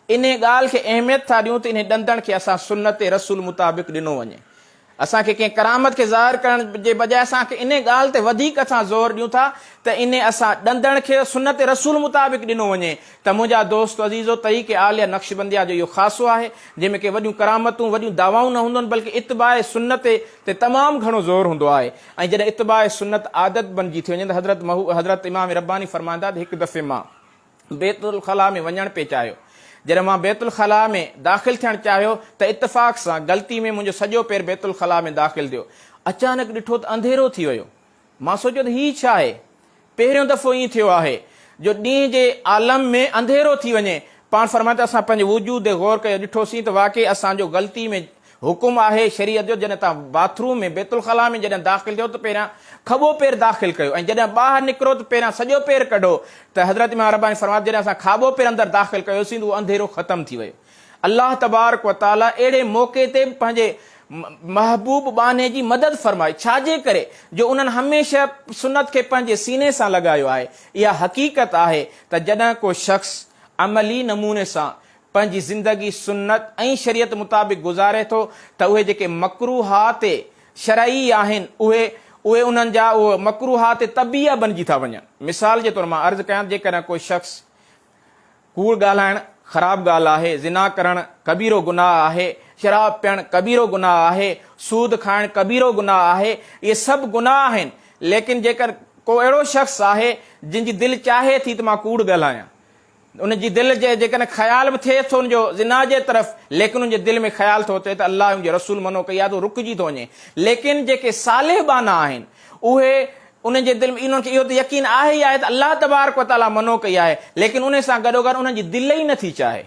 इन ॻाल्हि खे अहमियत था ॾियूं त इन ॾंदण खे असां सुन्नत रसूल मुताबिक़ ॾिनो वञे। असांखे कंहिं करामत खे ज़ाहिर करण जे बजाए असांखे इन ॻाल्हि ते वधीक असां ज़ोर ॾियूं था त इन असां ॾंदण खे सुन्नत रसूल मुताबिक़ ॾिनो वञे त मुंहिंजा दोस्त अज़ीज़ो तरीक़े आलिया नक्शबंदिया जो इहो ख़ासो आहे जंहिंमें के वॾियूं करामतूं वॾियूं दावाऊं न हूंदियूं आहिनि, बल्कि इतबाए सुन्नत ते तमामु घणो ज़ोर हूंदो आहे। ऐं जॾहिं इतबाए सुन्नत आदत बणिजी थी वञे त हज़रत इमाम रब्बानी फरमाईंदा त हिकु दफ़े मां बैतुल ख़ला में वञणु पिए चाहियो। जॾहिं मां बैतुल ख़ला में दाख़िल थियणु चाहियो त इतफ़ाक़ सां ग़लती में मुंहिंजो सॼो पेर बैतुल ख़ला में दाख़िल थियो। अचानक ॾिठो त अंधेरो थी वियो। मां सोचियो त हीउ छा आहे, पहिरियों दफ़ो ईअं थियो आहे जो ॾींहं जे आलम में अंधेरो थी वञे। पाण फरमाए त असां पंहिंजे वजूद ते गौर कयो, ॾिठोसीं त वाक़ई असांजो ग़लती में हुकुम आहे शरीयत जो, जॾहिं तव्हां बाथरूम में बैतुल ख़ला में जॾहिं दाख़िल थियो त पहिरियां खॿो पेर दाख़िल कयो, ऐं जॾहिं ॿाहिरि निकिरो त पहिरियां सॼो पेर कढो। त हज़रत इमाम रब्बानी फरमायो जॾहिं असां खाॿो पेर अंदरि दाख़िल कयोसीं त उहो अंधेरो ख़तमु थी वियो। अल्लाह तबारक व तआला अहिड़े मौक़े ते पंहिंजे महबूब बाने जी मदद फरमाई। छाजे करे? जो उन्हनि हमेशह सुन्नत खे पंहिंजे सीने सां लॻायो आहे। इहा हक़ीक़त आहे त जॾहिं को शख़्स अमली नमूने सां पंहिंजी ज़िंदगी सुन्नत ऐं शरीयत मुताबिक़ गुज़ारे थो त उहे जेके मकरूहात शरई आहिनि उहे उन्हनि जा उहे मकरूहात तबिया बणिजी था वञनि। मिसाल जे तौरु मां अर्ज़ु कयां, जेकॾहिं कोई शख़्स कूड़ ॻाल्हाइणु ख़राबु ॻाल्हि आहे, ज़िना करणु कबीरो गुनाह आहे, शराब पीअणु कबीरो गुनाह आहे, सूद खाइणु कबीरो गुनाह आहे, इहे सभु गुनाह आहिनि। लेकिन जेकर को अहिड़ो शख़्स आहे जंहिंजी दिलि चाहे थी त मां कूड़ ॻाल्हायां, उनजी दिलि जे जेकॾहिं ख़्याल बि थिए थो उनजो ज़िना जे तरफ़, लेकिन उनजे दिलि में ख़्याल थो अचे त अल्लाह उनजे रसूल मनो कई आहे त रुकिजी थो वञे। लेकिन जेके सालेह बाना आहिनि उहे उनजे दिलि में उन्हनि खे इहो त यकीन आहे ई आहे त अल्लाह तबारक व तआला मनो कई आहे, लेकिन उन सां गॾोगॾु उन्हनि जी दिलि ई नथी चाहे।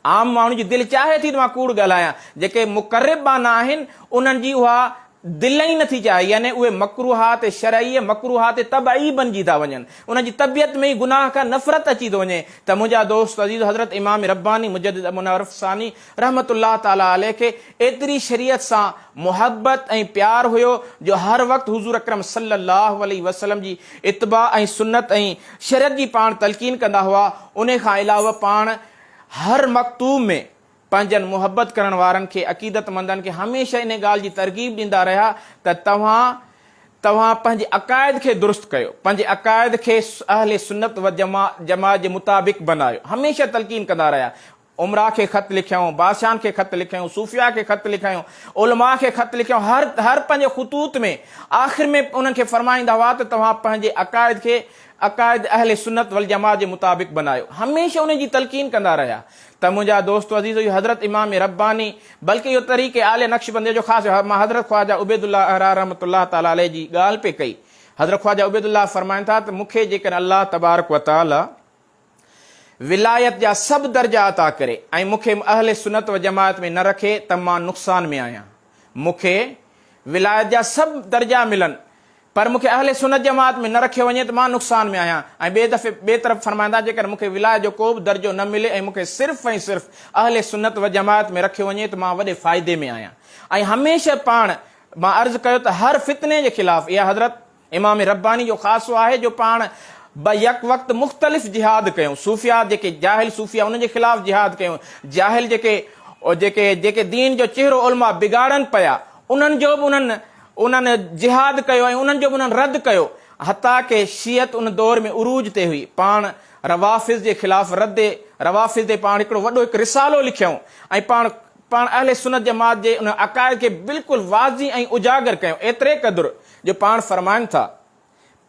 आम माण्हू जी दिलि चाहे थी त मां कूड़ ॻाल्हायां, जेके मुक़र्रिब बाना आहिनि उन्हनि जी उहा दिलि ई नथी चाहे, यानी उहे मकरूहात शरई मकरूहात तबई बणिजी था वञनि। उनजी तबियत में ई गुनाह खां नफ़रत अची थो वञे। त मुंहिंजा दोस्त अज़ीज़ हज़रत इमाम रब्बानी मुजद्दिद मुनव्वर सानी रहमतुल्लाह ताला अलैह खे एतिरी शरीयत सां मुहब्बत ऐं प्यार हुयो जो हर वक़्तु हुज़ूर अकरम सल्लल्लाहु अलैहि वसल्लम जी इत्बा ऐं सुन्नत ऐं शरीयत जी पाण तलकीन कंदा हुआ। उन खां अलावा पाण हर मकतूब में पंहिंजनि मुहबत करण वारनि खे अक़ीदतमंदनि खे हमेशह इन ॻाल्हि जी तरगीब ॾींदा रहिया त तव्हां पंहिंजे अक़ाइद खे दुरुस्त कयो, पंहिंजे अक़ाइद खे अहले सुन्नत व जमात जे मुताबिक़ बनायो। हमेशह तलकीन कंदा रहिया। उमरा खे ख़त लिखियऊं, बादशाहनि खे ख़त लिखियऊं, सूफ़िया खे ख़त लिखियऊं, उलमा खे ख़त लिखियऊं। हर पंहिंजे ख़ुतूत में आख़िर में उन्हनि खे फरमाईंदा हुआ त तव्हां पंहिंजे अक़ाइद खे अक़ाइद अहले सुन्नत वल जमात जे मुताबिक़ बनायो। हमेशह उन जी तलकीन कंदा रहिया। त मुंहिंजा दोस्त अज़ीज़ इहो हज़रत इमाम रब्बानी बल्कि इहो तरीक़े आले नक्शबंदी जो ख़ासि मां हज़रत ख्वाजा उबैदुल्लाह अहरा रहमतुल्लाह ताला अलैह जी ॻाल्हि पे कई। हज़रत ख्वाजा उबैदुल्लाह फरमाइनि था त मूंखे जेकॾहिं अल्लाह तबारक व तआला विलायत जा सभु दर्जा अता करे ऐं मूंखे अहले सुन्नत व जमात में न रखे त मां नुक़सान में आहियां। मूंखे विलायत जा सभु दर्जा मिलनि पर मूंखे अहले सुन्नत जमात में न रखियो वञे त मां नुक़सान में आहियां। ऐं ॿिए तरफ़ फरमाईंदा जेकर मूंखे विलायत जो को बि दर्जो न मिले ऐं मूंखे सिर्फ़ु ऐं सिर्फ़ु अहले सुन्नत व जमात में रखियो वञे त मां वॾे फ़ाइदे में आहियां। ऐं हमेशह पाण मां अर्ज़ु कयो त हर फितने जे ख़िलाफ़ इहा हज़रत इमाम रब्बानी जो ख़ासो आहे जो पाण यक वक़्तु मुख़्तलिफ़ जिहाद कयूं। सूफ़िया जेके जाहिल सूफ़िया उनजे ख़िलाफ़ जिहाद कयूं। जाहिल जेके दीन जो चेहरो उलमा बिगाड़नि पिया उन्हनि जो बि उन्हनि जिहाद कयो ऐं उन्हनि जो बि उन्हनि रद्द कयो। हता के शियत उन दौर में उरूज ते हुई। पाण रवाफ़िज़ जे ख़िलाफ़ रवाफ़िज़ ते पाण हिकिड़ो वॾो हिकु रिसालो लिखियऊं ऐं पाण अहले सुन्नत जमात जे उन अक़ाइद खे बिल्कुलु वाज़ी ऐं उजागर कयूं। एतिरे क़दुरु जो पाण फरमाइनि था,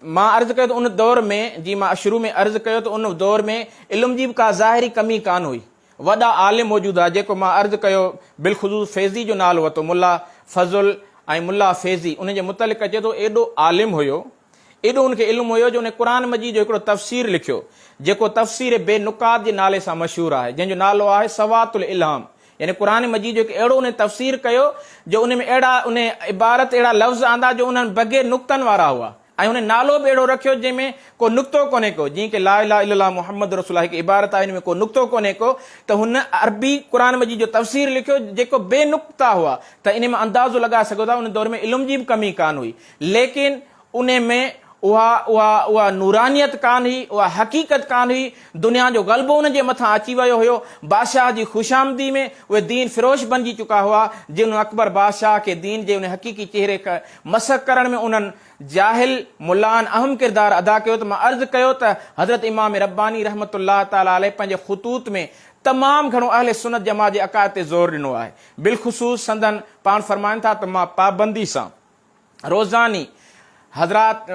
मां अर्ज़ु कयो त उन दौर में जीअं मां शुरू में अर्ज़ु कयो त उन दौर में इल्म जी बि का ज़ाहिरी कमी कान हुई। वॾा आलिम मौजूदु आहे जेको मां अर्ज़ु कयो बिलख़ुसूस फैज़ी जो नालो वरितो, मुल्ला फज़ुल ऐं मुल्ला फैज़ी। उनजे मुतलिक़ अचे थो एॾो आलिम हुयो, एॾो उनखे इल्मु हुयो जो उन क़ुरान मजीद जो हिकिड़ो तफ़सीर लिखियो जेको तफ़सीर बेनुकात जे नाले सां मशहूरु आहे, जंहिंजो नालो आहे सवातुल इल्हाम। यानी क़ुरान मजीद जो हिकु अहिड़ो उन तफ़सीर कयो जो उन में अहिड़ा उन इबारत अहिड़ा लफ़्ज़ आंदा जो उन्हनि बग़ैर नुक़्तनि वारा हुआ ऐं उन नालो बि अहिड़ो रखियो जंहिंमें को नुक़्तो कोन्हे को। जीअं की ला इलाहा इल्लल्लाह मुहम्मद रसूलुल्लाह हिकु इबारत आहे, हिन में को नुक़्तो कोन्हे को, त हुन अरबी क़ुरान मजीद जो तफ़सीर लिखियो जेको बेनुक़्ता हुआ। त इन में अंदाज़ो लॻाए सघो था उन दौर में इल्म जी बि कमी कान हुई, लेकिन उन में उहा नूरानियत कान हुई, उहा हक़ीक़त कान हुई। दुनिया जो ग़लबो उन जे मथां अची वियो हुयो। बादशाह जी ख़ुशामदी में उहे दीन फ़िरोश बणिजी चुका हुआ, जिन अकबर बादशाह खे दीन जे उन हक़ीक़ी चेहरे खे मसख़ करण में उन्हनि जाहिल मुल्लान अहम किरदारु अदा कयो। त मां अर्ज़ु कयो त हज़रत इमाम रब्बानी रहमतुल्लाह ताला अलैह पंहिंजे ख़ुतूत में तमामु घणो अहले सुन्नत जमात जे अक़ाइद ते ज़ोर ॾिनो आहे। बिलख़ुसूस संदन पाण फ़रमाइनि था त मां पाबंदी सां रोज़ानी हज़रात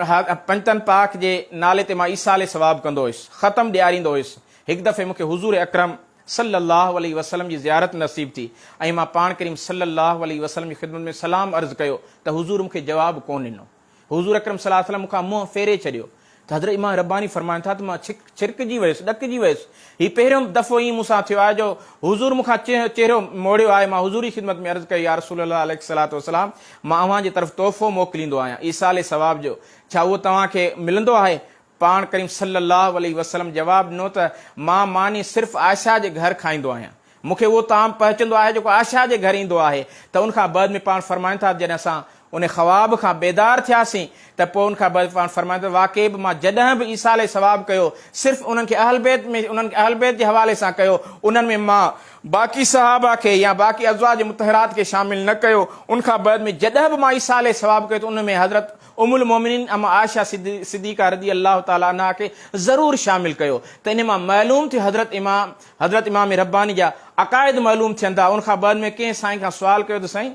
पंजतन पाक जे नाले ते मां ईसाले सवाब कंदो हुयुसि, ख़तम ॾियारींदो हुयुसि। हिकु दफ़े मूंखे हुज़ूर अकरम सल्लल्लाहु अलैहि वसल्लम जी ज़ियारत नसीब थी ऐं मां पाण करीम सल्लल्लाहु अलैहि वसल्लम जी ख़िदमत में सलाम अर्ज़ु कयो त हुज़ूर मूंखे जवाबु कोन ॾिनो। हुज़ूर अकरम सल्लल्लाहु अलैहि वसल्लम मूंखां मुंहुं फेरे छॾियो। त हज़रत इमाम रब्बानी फ़रमाइनि था त मां छिरकिजी वियुसि, ॾकिजी वियुसि। हीउ पहिरियों दफ़ो ईअं मूंसां थियो आहे जो हुज़ूर मूंखां चेहरो मोड़ियो आहे। मां हुज़ूर जी ख़िदमत में अर्ज़ु कई, या रसूलल्लाह अलैहिस्सलातु वस्सलाम, मां अव्हां जी तरफ़ तोहफ़ो मोकिलींदो आहियां ईसाले सवाब जो, छा उहो तव्हांखे मिलंदो आहे? पाण करीम सल्लल्लाहु अलैहि वसल्लम जवाबु ॾिनो त मां मानी सिर्फ़ु आयशा जे घर खाईंदो आहियां, मूंखे उहो ताम पहुचंदो आहे जेको आयशा जे घर ईंदो आहे। त उनखां बाद में पाण फ़रमाइनि था जॾहिं असां उन ख़्वाब खां बेदार थियासीं त पोइ उनखां बाद पाण फ़रमाइनि था वाक़ई बि मां जॾहिं बि ईसाले सवाब कयो सिर्फ़ु उन्हनि खे अहल बैत जे हवाले सां कयो, उन्हनि में मां बाक़ी सहाबा खे या बाक़ी अज़वाज मुतहरात खे शामिल न कयो। उनखां बाद में जॾहिं बि मां ईसाले सवाब कयो त उन में हज़रत उम्मुल मोमिनीन अम्मा आयशा सिद्दीक़ा रज़ी अल्लाह ताला अन्हा खे ज़रूरु शामिल कयो। त इन मां मालूम थियो हज़रत इमाम रब्बानी जा अक़ाइद मालूम थियनि था। उनखां बाद में कंहिं साईं खां सुवाल कयो त साईं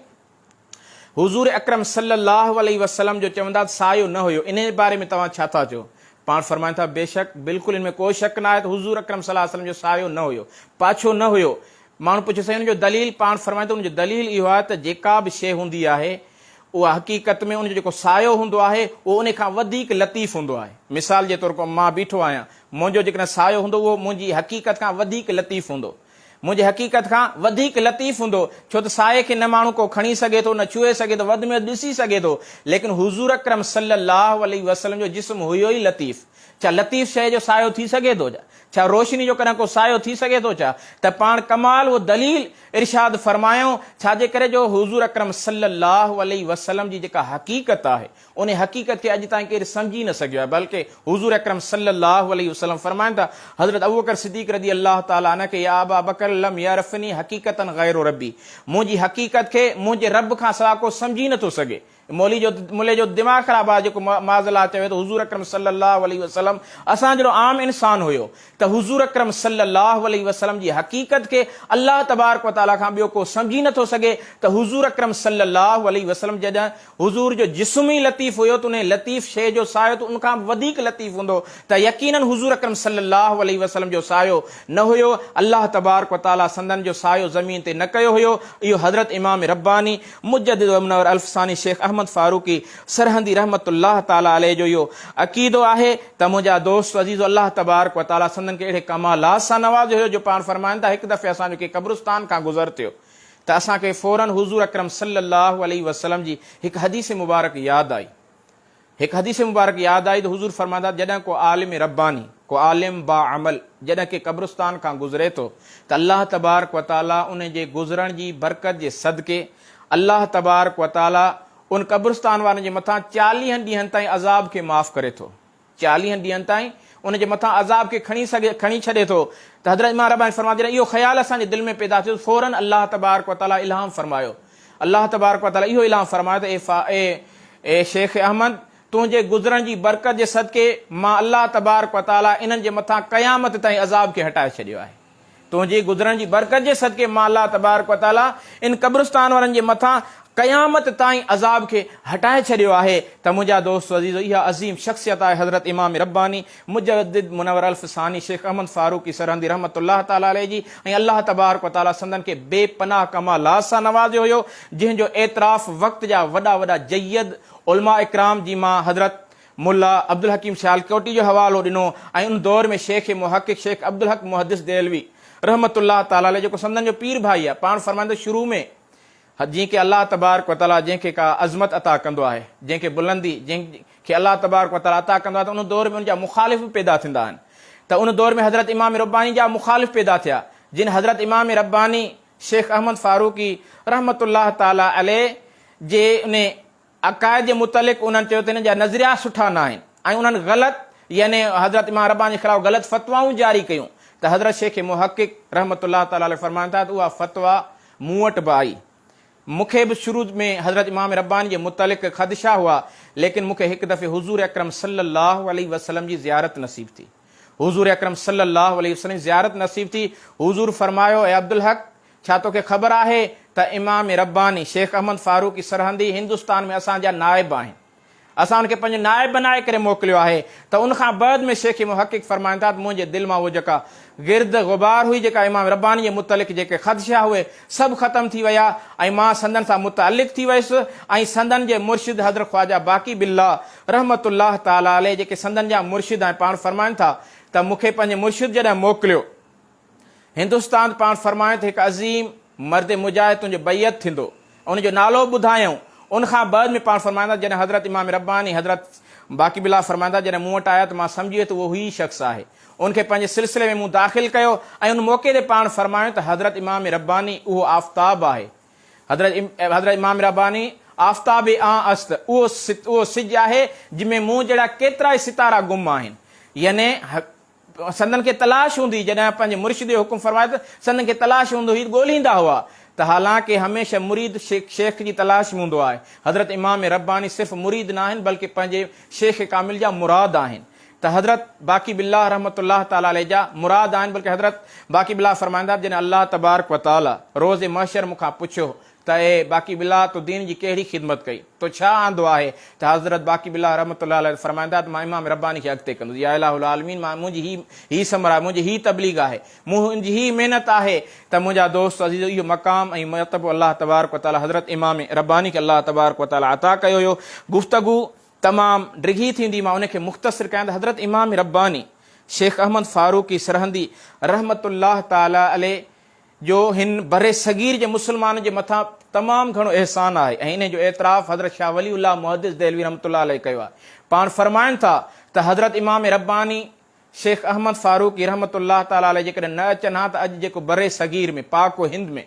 हुज़ूर अकरम सल्लल्लाहु अलैहि वसल्लम जो चवंदा सायो न हुयो, इन बारे में तव्हां छा था चओ? पाण फ़रमाइनि था बेशक बिल्कुलु इन में कोई शक न आहे त हुज़ूर अकरम सल्लल्लाहु अलैहि वसल्लम जो सायो न हुयो, पाछो न हुयो। माण्हू पुछे साईं हुनजो दलील? पाण फ़रमाइनि था हुनजो दलील इहो आहे त जेका बि शइ हूंदी आहे उहा हक़ीक़त में उनजो जेको सायो हूंदो आहे उहो उन खां वधीक लतीफ़ हूंदो आहे। मिसाल जे तौर पर मां बीठो आहियां, मुंहिंजो जेकॾहिं सायो हूंदो उहो मुंहिंजी हक़ीक़त खां वधीक लतीफ़ हूंदो, मुंहिंजे हक़ीक़त खां वधीक लतीफ़ हूंदो। छो त साए खे न माण्हू को खणी सघे थो, न छुए सघे थो, वधि में वधि ॾिसी सघे थो, लेकिन हुज़ूर अकरम सल्लल्लाहु अलैहि वसल्लम जो जिस्म हुयो ई लतीफ़। छा लतीफ़ शइ जो सायो थी सघे थो? छा रोशनी जो कॾहिं को सायो थी सघे थो? छा त पाण कमाल उहो दलील इरशाद फ़रमायो छाजे करे जो हुज़ूर अकरम सल्लल्लाहु अलैहि वसल्लम जी जेका हक़ीक़त आहे उन हक़ीक़त खे अॼु ताईं केरु सम्झी न सघियो आहे। बल्कि हुज़ूर अकरम सल्लल्लाहु अलैहि वसल्लम फ़रमाइनि था हज़रत अबू बकर सिद्दीक़ रज़ी अल्लाह ताला अन्हु खे, या अबा बकर लम यारफ़नी हक़ीक़तन ग़ैरु रब्बी, मुंहिंजी हक़ीक़त खे मुंहिंजे रब खां सवाइ को सम्झी नथो सघे। मुले जो दिमाग़ ख़राबु आहे जेको माज़ला चवे थो हुज़ूर अकरम सल्लल्लाहु अलैहि वसल्लम असां जहिड़ो आम इंसान हुयो त हुज़ूर अकरम सल्लल्लाहु अलैहि वसल्लम जी हक़ीक़त खे अल्लाह तबारक व तआला खां ॿियो को सम्झी नथो सघे। त हुज़ूर अकरम सल्लल्लाहु अलैहि वसल्लम जॾहिं हुज़ूर जो जिस्म ई लतीफ़ हुयो त उन लतीफ़ शइ जो सायो त उनखां वधीक लतीफ़ हूंदो। त यकीनन हुज़ूर अकरम सल्लल्लाहु अलैहि वसल्लम जो सायो न हुयो, अल्लाह तबारक व तआला संदन जो सायो ज़मीन ते न कयो हुयो। इहो हज़रत इमाम रब्बानी मुजद्दिद मुनव्वर अल्फ़सानी शेख अहमद फारूकी सरहंदी रहमतुल्लाह ताला अलैह जो इहो अक़ीदो आहे त मुंहिंजा दोस्त अज़ीज़ अल्लाह तबारक व तआला संदन खे अहिड़े कमालात सां नवाज़ियो हुयो जो पाण फ़रमाइनि था हिकु दफ़े असांजो के क़ब्रिस्तान खां गुज़र थियो त असांखे फ़ौरन हुज़ूर अकरम सल्लल्लाहु अलैहि वसल्लम जी हिकु हदीस मुबारक यादि आई। हिकु हदीस मुबारक यादि आई त हुज़ूर फ़रमाईंदा जॾहिं को आलिम रब्बानी, को आलिम बा अमल जॾहिं के क़ब्रिस्तान खां गुज़रे थो त अल्लाह तबारक व तआला उन जे गुज़रण जी बरकत जे सदके अल्लाह तबारक व तआला उन क़ब्रिस्तान वारनि जे मथां 40 ॾींहंनि ताईं अज़ाब खे माफ़ करे थो। 40 ॾींहंनि ताईं उन जे मथां अज़ाब खे खणी छॾे थो। त हज़रत इमाम रब्बानी फ़रमाए जॾहिं इहो ख़्यालु असांजे दिलि में पैदा थियो फ़ौरन अल्लाह तबारक व तआला इल्हाम फ़रमायो। अल्लाह तबारक व तआला इहो इल्हाम फ़रमायो त ए शेख अहमद, तुंहिंजे गुज़रण जी बरकत जे सदके मां अल्लाह तबारक व तआला इन्हनि जे मथां क़यामत ताईं अज़ाब खे हटाए छॾियो आहे। तुंहिंजी गुज़रण जी बरकत जे सदके मां अल्लाह तबारक व तआला इन क़ब्रिस्तान वारनि जे मथां क़यामत ताईं अज़ाब खे हटाए छॾियो आहे। त मुंहिंजा दोस्त अज़ीज़ इहा अज़ीम शख़्सियत आहे हज़रत इमाम रब्बानी मुजद्दिद मुनव्वर अल्फ़सानी शेख अहमद फारूकी सरहंदी रहमतुल्लाह ताला अलैह जी। ऐं अल्लाह तबारक व तआला संदन खे बेपनाह कमालात सां नवाज़ियो हुयो जंहिंजो एतिराफ़ वक़्त जा वॾा वॾा जय्यद उलमा इकराम जी मां हज़रत मुल्ला अब्दुल हकीम सियालकोटी जो हवालो ॾिनो ऐं उन दौर में शेख मुहक़िक़ शेख अब्दुल हक मुहद्दिस देलवी रहमतुल्लाह ताला अलैह जेको संदन जो पीर भाई आहे। पाण फ़रमाईंदो शुरू में जीअं की अल्लाह तबारक व तआला जंहिंखे का अज़मत अता कंदो आहे, जंहिंखे बुलंदी जंहिंखे अल्लाह तबारक व तआला अता कंदो आहे त उन दौर में उनजा मुख़ालिफ़ पैदा थींदा आहिनि। त उन दौर में हज़रत इमाम रब्बानी जा मुख़ालिफ़ पैदा थिया जिन हज़रत इमाम रब्बानी शेख अहमद फारूकी रहमतुल्लाह ताला अलैह जे उन अक़ाइद जे मुतलिक़ उन्हनि चयो त हिन जा नज़रिया सुठा न आहिनि ऐं उन्हनि ग़लति यानी हज़रत इमाम रब्बानी जे ख़िलाफ़ ग़लति फ़तवाऊं जारी कयूं त हज़रत शेख मुहक़िक़ रहमतुल्लाह ताला अलैहि फरमाइनि था त उहा फ़तवा मूं वटि बि आई। मूंखे बि शुरू में हज़रत इमाम रब्बानी जे मुतलिक़ ख़दशा हुआ, लेकिन मूंखे हिकु दफ़े हुज़ूर अकरम सल्लल्लाहु अलैहि वसल्लम जी ज़ियारत नसीब थी। हुज़ूर अकरम सल्लल्लाहु अलैहि वसल्लम जी ज़ियारत नसीब थी। हुज़ूर फरमायो, ए अब्दुल हक, छा तोखे ख़बर आहे त इमाम रब्बानी शेख अहमद फारूकी सरहंदी हिंदुस्तान में असांजा नाइब आहिनि, असां उनखे पंहिंजो नाइब बनाए करे मोकिलियो आहे। त उनखां बाद में शेख मुहक़िक़ फरमाइनि था त मुंहिंजे दिलि मां उहो जेका गिर्द गुबार हुई, जेका इमाम रब्बानी जे मुतलिक़ जेके ख़दशा हुए, सभु ख़तमु थी विया ऐं मां संदन सां मुतअल्लिक़ थी वियुसि। ऐं संदन जे मुर्शिद हज़रत ख्वाजा बाक़ी बिल्ला रहमतुल्लाह ताला अलैह, जेके संदन जा मुर्शिद ऐं पाण फरमाइनि था त मूंखे पंहिंजे मुर्शिद जॾहिं मोकिलियो हिंदुस्तान, पाण फरमाइनि त हिकु अज़ीम मर्द मुजाहिद तुंहिंजो बैयत थींदो, उनजो नालो ॿुधायऊं। उनखां बाद में पाण फरमाईंदा जॾहिं हज़रत इमाम रब्बानी हज़रत बाक़ी बिल्ला फरमाईंदा जॾहिं मूं वटि आया त मां सम्झी वियो त उहो ई शख़्स आहे। उनखे पंहिंजे सिलसिले में मूं दाख़िल कयो ऐं उन मौक़े ते पाण फरमायो त हज़रत इमाम रब्बानी उहो आफ़ताब आहे। हज़रत इमाम रब्बानी आफ़ताब अस्त, उहो सिज आहे जंहिंमें मूं जहिड़ा केतिरा ई सितारा गुम आहिनि। यानी संदन खे तलाश हूंदी, जॾहिं पंहिंजे मुर्शिद जो हुकुम फरमाए त संदन खे तलाश हूंदो हुई, ॻोल्हींदा हुआ त हालांकि हमेशह मुरीद शेख जी तलाश में हूंदो आहे। हज़रत इमाम रब्बानी सिर्फ़ु मुरीद न आहिनि बल्कि पंहिंजे शेख कामिल जा मुराद आहिनि। त हज़रत बाक़ी बिल्ला रहमतुल्लाह ताला अलैह जा मुराद आहिनि, बल्कि हज़रत बाक़ी बिल्ला फरमाईंदा जॾहिं अल्लाह तबारक व तआला रोज़ महशर मूंखां पुछियो त ए बाक़ी बिल्ला तो दीन जी कहिड़ी ख़िदमत कई, तो छा आंदो आहे, त हज़रत बाक़ी बिल्ला रहमतुल्लाह अलैह फरमाईंदा त मां इमाम रब्बानी खे अॻिते कंदुसि। या इलाहुल आलमीन, मां मुंहिंजी ही समर आहे, मुंहिंजी ही तबलीग आहे, मुंहिंजी ही महिनत आहे त मुंहिंजा दोस्त अज़ीज़ इहो मक़ाम ऐं मरतबो अल्लाह तबारक व तआला हज़रत इमाम रब्बानी खे अल्लाह तबारक व तआला अता कयो हुयो। गुफ़्तगू तमामु डिघी थींदी, मां उनखे मुख़्तसिर कयां त हज़रत इमाम रब्बानी शेख अहमद फारूकी सरहंदी रहमतुल्लाह ताला अलैह जो हिन बरे सगीर जे मुस्लमान जे मथां तमामु घणो एहसान आहे ऐं इन जो एतिराफ़ हज़रत शाह वलीउल्लाह मुहद्दिस देलवी रहमतुल्लाह अलैह कयो आहे। पाण फरमाइनि था त हज़रत इमाम रब्बानी शेख अहमद फारूकी रहमतुल्लाह ताला अलैह जेकॾहिं न अचनि हा त अॼु जेको बरे सगीर में पाक हिंद में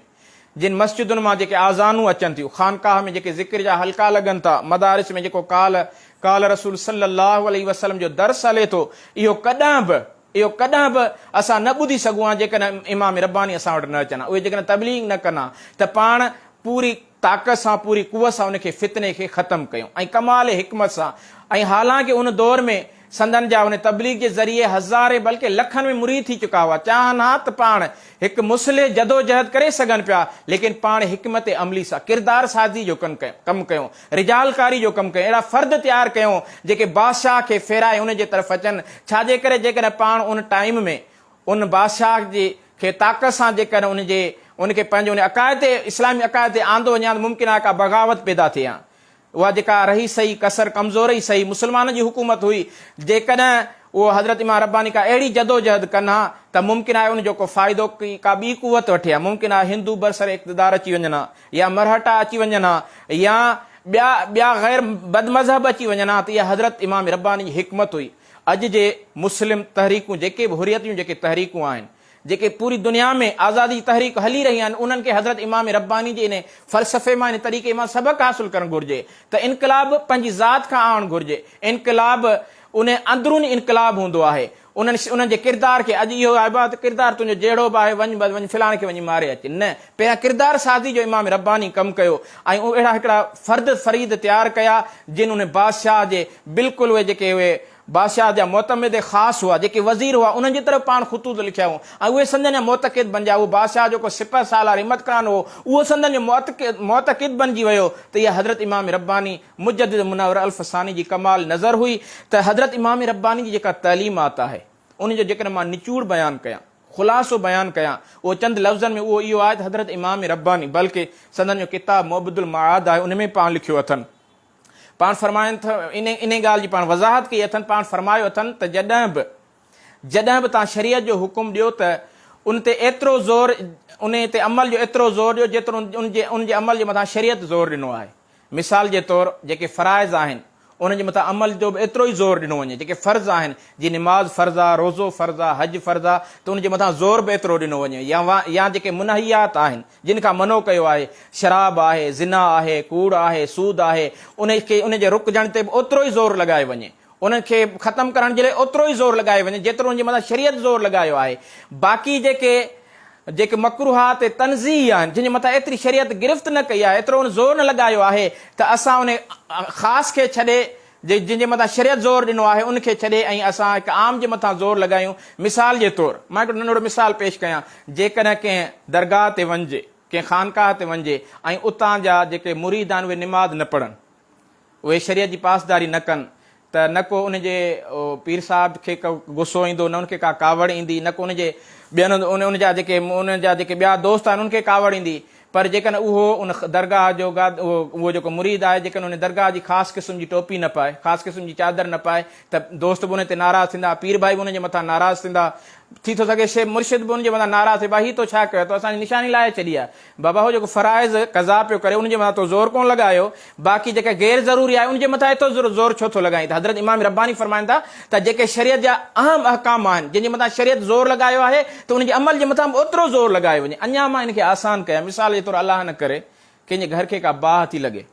जिन मस्जिदुनि मां जेके आज़ानूं अचनि थियूं, ख़ानकाह में जेके ज़िक्र जा हल्का लॻनि था, मदारिस में जेको काल रसूल सल्लल्लाहु अलैहि वसल्लम जो दर्स हले थो, इहो कॾहिं बि असां न ॿुधी सघूं हा जेकॾहिं इमाम रब्बानी असां वटि न अचनि। उहे जेकॾहिं तबलीग न कनि त पाण पूरी ताक़त सां पूरी कुवत सां उनखे फितने खे ख़तमु कयूं ऐं कमाल हिकमत सां। ऐं हालांकि उन दौर में संदन जा उन तबलीग जे ज़रिए हज़ारे बल्कि लखनि में मुरीद थी चुका हुआ, चाहिनि हा त पाण हिकु मुस्लिह जदोजहद करे सघनि पिया, लेकिन पाण हिकमत अमली सां किरदार साज़ी जो कमु कयूं, रिजालकारी जो कमु कयूं, अहिड़ा फ़र्द तयारु कयूं जेके बादशाह खे फेराए उन जे तरफ़ अचनि। छाजे करे जेकॾहिं पाण उन टाइम में उन बादशाह जे खे ताक़त सां जेकॾहिं उनखे पंहिंजो उन अक़ाइद इस्लामी अक़ाइद ते आंदो वञा त मुमकिन आहे का बग़ावत पैदा थिए हा। उहा जेका रही सही कसर कमज़ोरी सही मुस्लमान जी हुकूमत हुई, जेकॾहिं उहो हज़रत इमाम रब्बानी का अहिड़ी जदोजहद कनि हा त मुमकिन आहे उनजो को फ़ाइदो का ॿी कुवत वठे हा, मुमकिन आहे हिंदू बरसर इक़्तिदार अची वञनि हा, या मरहटा अची वञनि हा, या ॿिया गैर बदमज़हब अची वञनि हा। त इहा हज़रत इमाम रब्बानी जी हिकमत हुई। अॼु जे मुस्लिम तहरीकूं जेके बि हुरियत जूं जेके तहरीकूं आहिनि, जेके पूरी दुनिया में आज़ादी तहरीक हली रही आहिनि, उन्हनि खे हज़रत इमाम रब्बानी जे इन फ़लसफ़े मां इन तरीक़े मां सबक़ हासिलु करणु घुरिजे त इनक़लाब पंहिंजी ज़ात खां आणणु घुरिजे। इनक़लाब उन अंदरूनी इनक़लाब हूंदो आहे, उन्हनि जे किरदार खे अॼु इहो आहे त किरदार तुंहिंजो जहिड़ो बि आहे वञ फिलाणे खे वञी मारे अचे, न, पहिरियां किरदार साज़ी जो इमाम रब्बानी कमु कयो ऐं अहिड़ा हिकिड़ा फ़र्द फ़रीद तयारु कया जिन उन बादशाह जे बिल्कुलु उहे जेके उहे बादशाह जा मोतमिद ख़ासि हुआ, जेके वज़ीर हुआ, उन्हनि जी तरफ़ पाण ख़ुतूत लिखिया हुआ ऐं उहे संदन जा मोतक़िद बणिजा। उहो बादशाह जेको सिपह सालार हिम्मत ख़ान हो, उहो संदन जो मोतक़िद बणिजी वियो। त इहा हज़रत इमाम रब्बानी मुजद्दिद मुनव्वर अल-फ़सानी जी कमाल नज़र हुई। त हज़रत इमाम रब्बानी जी जेका तइलीमात आहे उनजो जेकॾहिं मां निचूड़ बयानु कयां, ख़ुलासो बयानु कयां, उहो चंद लफ़्ज़नि में उहो इहो आहे त हज़रत इमाम रब्बानी बल्कि संदन जो किताब मुअब्बदुल मआद आहे, उन में पाण लिखियो अथनि, पाण फरमाइनि था इन ॻाल्हि जी पाण वज़ाहत कई अथनि, पाण फरमायो अथनि त जॾहिं बि तव्हां शरीयत जो हुकुम ॾियो त उन ते एतिरो ज़ोर, उन ते अमल जो एतिरो ज़ोर ॾियो जेतिरो उन जे अमल जे मथां शरीयत ज़ोर ॾिनो आहे। मिसाल जे तौरु जेके फ़राइज़ आहिनि उन जे मथां अमल जो बि एतिरो ई ज़ोर ॾिनो वञे। जेके फ़र्ज़ आहिनि, जीअं निमाज़ फ़र्ज़ आहे, रोज़ो फ़र्ज़ आहे, हज फ़र्ज़ आहे, त उन जे मथां ज़ोर बि एतिरो ॾिनो वञे। या जेके मुनहियात आहिनि जिन खां मनो कयो आहे, शराब आहे, ज़िना आहे, कूड़ आहे, सूद आहे, उन जे रुकजण ते बि ओतिरो ई ज़ोर लॻाए वञे। उन्हनि खे ख़तमु करण जे लाइ ओतिरो ई ज़ोर लॻायो वञे जेतिरो उनजे मथां शरीयत ज़ोर लॻायो आहे। बाक़ी जेके मकरूहात तंज़ीह आहिनि जिन जे मथां एतिरी शरीयत गिरफ़्त न कई आहे, एतिरो उन ज़ोर न लॻायो आहे त असां उन ख़ासि खे छॾे जिन जे मथां शरीयत ज़ोर ॾिनो आहे उनखे छॾे ऐं असां हिकु आम जे मथां ज़ोर लॻायूं। मिसाल जे तौरु मां हिकिड़ो नंढिड़ो मिसाल पेश कयां। जेकॾहिं कंहिं दरगाह ते वञिजे, कंहिं ख़ानकाह ते वञिजे ऐं उतां जा जेके मुरीद आहिनि उहे निमाज़ न पढ़नि, उहे शरीयत जी पासदारी न कनि, त न को उनजे पीर साहिब खे गुस्सो ईंदो, न उनखे का कावड़ ईंदी, न को उनजे ॿियनि उनजा जेके ॿिया दोस्त आहिनि उनखे कावड़ ईंदी। पर जेकॾहिं उहो उन दरगाह जो उहो जेको मुरीद आहे जेकॾहिं उन दरगाह जी ख़ासि क़िस्म जी टोपी न पाए, ख़ासि क़िस्म जी चादर न पाए, त दोस्त बि उन ते नाराज़ थींदा, पीर भाई बि उनजे मथां नाराज़ थींदा। थी थो सघे शे मुर्शिद बि उनजे मथां नाराज़ थिए, भाई हीउ तो छा कयो, तो असांजी निशानी लाहे छॾी आहे। बाबा हो जेको फ़राइज़ क़ज़ा पियो करे उनजे मथां तो ज़ोर कोन लॻायो, बाक़ी जेका गैर ज़रूरी आहे उनजे मथां एतिरो ज़ोर छो थो लॻाई। त हज़रत इमाम रब्बानी फरमाइनि था त जेके शरीयत जा अहम अहकाम आहिनि जिन जे मथां शरीयत ज़ोर लॻायो आहे त उनजे अमल जे मथां बि ओतिरो ज़ोर लॻायो वञे। अञा मां इनखे आसान कयां, मिसाल जे तौरु अलाह न करे कंहिंजे घर खे का बाहि थी लॻे,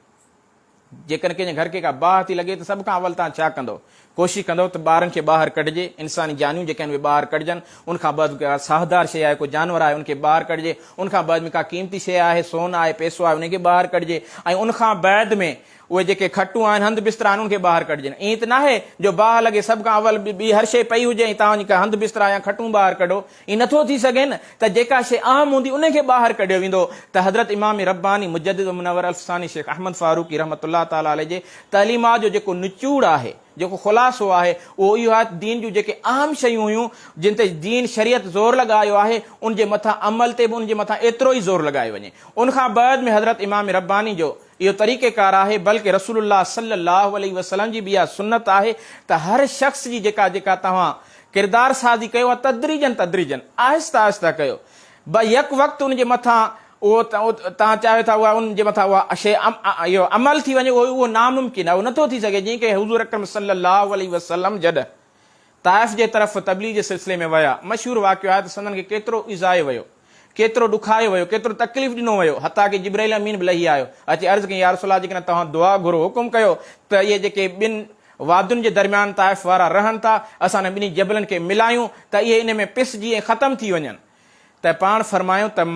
जेकॾहिं कंहिंजे घर खे का बाहि थी लॻे त सभ खां अवल तव्हां छा कंदो? कोशिशि कंदो त ॿारनि खे ॿाहिरि कढिजे, इंसानी जानियूं जेके आहिनि उहे ॿाहिरि कढजनि। उनखां बाद साहदार शइ आहे, कोई जानवर आहे उनखे ॿाहिरि कढिजे। उनखां बाद में का क़ीमती शइ आहे, सोन आहे, पैसो आहे, उनखे ॿाहिरि कढिजे। ऐं उनखां बैदि में उहे जेके खटूं आहिनि, हंधु बिस्तरा आहिनि उनखे ॿाहिरि कढजनि। ईअं त न आहे जो बाहि लॻे सभ खां अवल ॿी हर शइ पई हुजे ऐं तव्हां वञी हंधु बिस्तरा या खटूं ॿाहिरि कढो, ईअं नथो थी सघे न। त जेका शइ अहम हूंदी उनखे ॿाहिरि कढियो वेंदो। त हज़रत इमाम रब्बानी मुजद्दिद मुनव्वर अल्फ़सानी शेख अहमद फारूकी रहमतुल्लाह ताला अलैह जे तइलीमात जो जेको निचूड़ आहे, जेको ख़ुलासो आहे, उहो इहो आहे दीन जूं जेके अहम शयूं हुयूं जिन ते दीन शरीयत ज़ोर लॻायो आहे उनजे मथां अमल ते बि उनजे मथां एतिरो ई ज़ोर लॻायो वञे। उनखां बाद में हज़रत इमाम रब्बानी जो इहो तरीक़ेकार आहे, बल्कि रसूलुल्लाह सल्लल्लाहु अलैहि वसल्लम जी बि इहा सुन्नत आहे त हर शख़्स जी जेका तव्हां किरदार साज़ी कयो आहे तदरीजन आहिस्ता आहिस्ता कयो। भई यक वक़्तु उनजे मथां उहो तव्हां चाहियो था उहा उनजे मथां उहा शइ इहो अमल थी वञे, उहो नामुमकिन आहे, उहो नथो थी सघे। जीअं की हुज़ूर अकरम सल्लल्लाहु अलैहि वसल्लम जॾहिं ताइफ़ जे तरफ़ तबलीग जे सिलसिले में विया, मशहूरु वाक़ियो आहे त संदन खे केतिरो इज़ायो वियो, केतिरो ॾुखायो वियो, केतिरो तकलीफ़ ॾिनो वियो, हता की जिब्राइल अमीन बि लही आयो, अची अर्ज़ु कई या रसूल अल्लाह जेकॾहिं तव्हां दुआ घुरो, हुकुम कयो त इहे जेके ॿिनि वादियुनि जे दरमियान ताइफ़ वारा रहनि था, असां ॿिन्ही जबलनि खे मिलायूं त इहे इन में पिसजी ऐं ख़तमु थी वञनि। त पाण फरमायूं त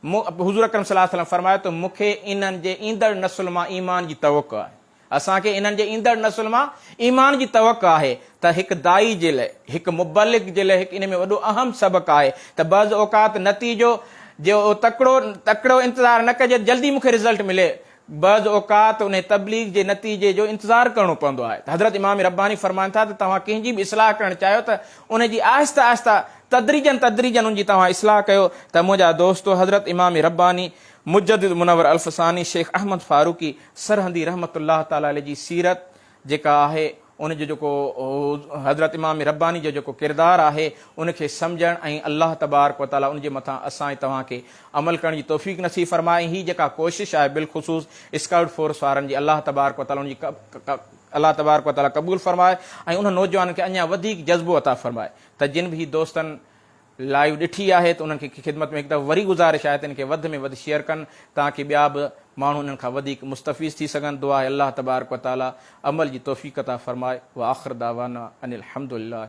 हुज़ूर अकरम सल्लल्लाहु अलैहि वसल्लम फरमायो त मूंखे इन्हनि जे ईंदड़ नसुल मां ईमान जी तवक़्क़ु आहे, असांखे इन्हनि जे ईंदड़ नसुल मां ईमान जी तवक़्क़ु आहे। त हिकु दाई जे लाइ, हिकु मुबलिग जे लाइ हिकु इन में वॾो अहम सबक़ु आहे त बज़ औक़ात नतीजो जो तकिड़ो इंतज़ारु न कजे जल्दी मूंखे रिज़ल्ट मिले, बज़ औक़ात उन तबलीग जे नतीजे जो इंतज़ारु करिणो पवंदो आहे। त हज़रत इमाम रब्बानी फरमाइनि था त तव्हां कंहिंजी बि इस्लाह करणु चाहियो त उनजी आहिस्ता आहिस्ता तदरीजन उनजी तव्हां इस्लाह कयो। त मुंहिंजा दोस्तो हज़रत इमाम रब्बानी मुजद्दिद मुनव्वर अल्फ़सानी शेख अहमद फारूकी सरहंदी रहमतुल्लाह ताला अलैह जी सीरत जेका आहे उनजो जेको हज़रत इमाम रब्बानी जो जेको किरदारु आहे उनखे सम्झणु ऐं अल्लाह तबारक व तआला उनजे मथां असां तव्हांखे अमल करण जी तौफ़ीक़ नसीब फरमाए। हीअ जेका कोशिशि आहे बिलख़ुसूस स्काउट फोर्स वारनि जी, अल्लाह तबारक व तआला उनजी अल्लाह तबारक व तआला क़बूल फरमाए ऐं उन नौजवाननि खे अञा वधीक जज़्बो अता फरमाए। त जिन बि दोस्तनि लाइव ॾिठी आहे त उन्हनि खे ख़िदमत में हिकु दफ़ो वरी गुज़ारिश आहे त इनखे वधि में वधि शेयर कनि ताकी ॿिया बि माण्हू उन्हनि खां वधीक मुस्तफ़ीज़ थी सघनि। दुआ आहे अल्लाह तबारक व तआला अमल जी तौफ़ीक़ अता फरमाए। व आख़िर दावाना अनिल हम्दुलिल्लाह।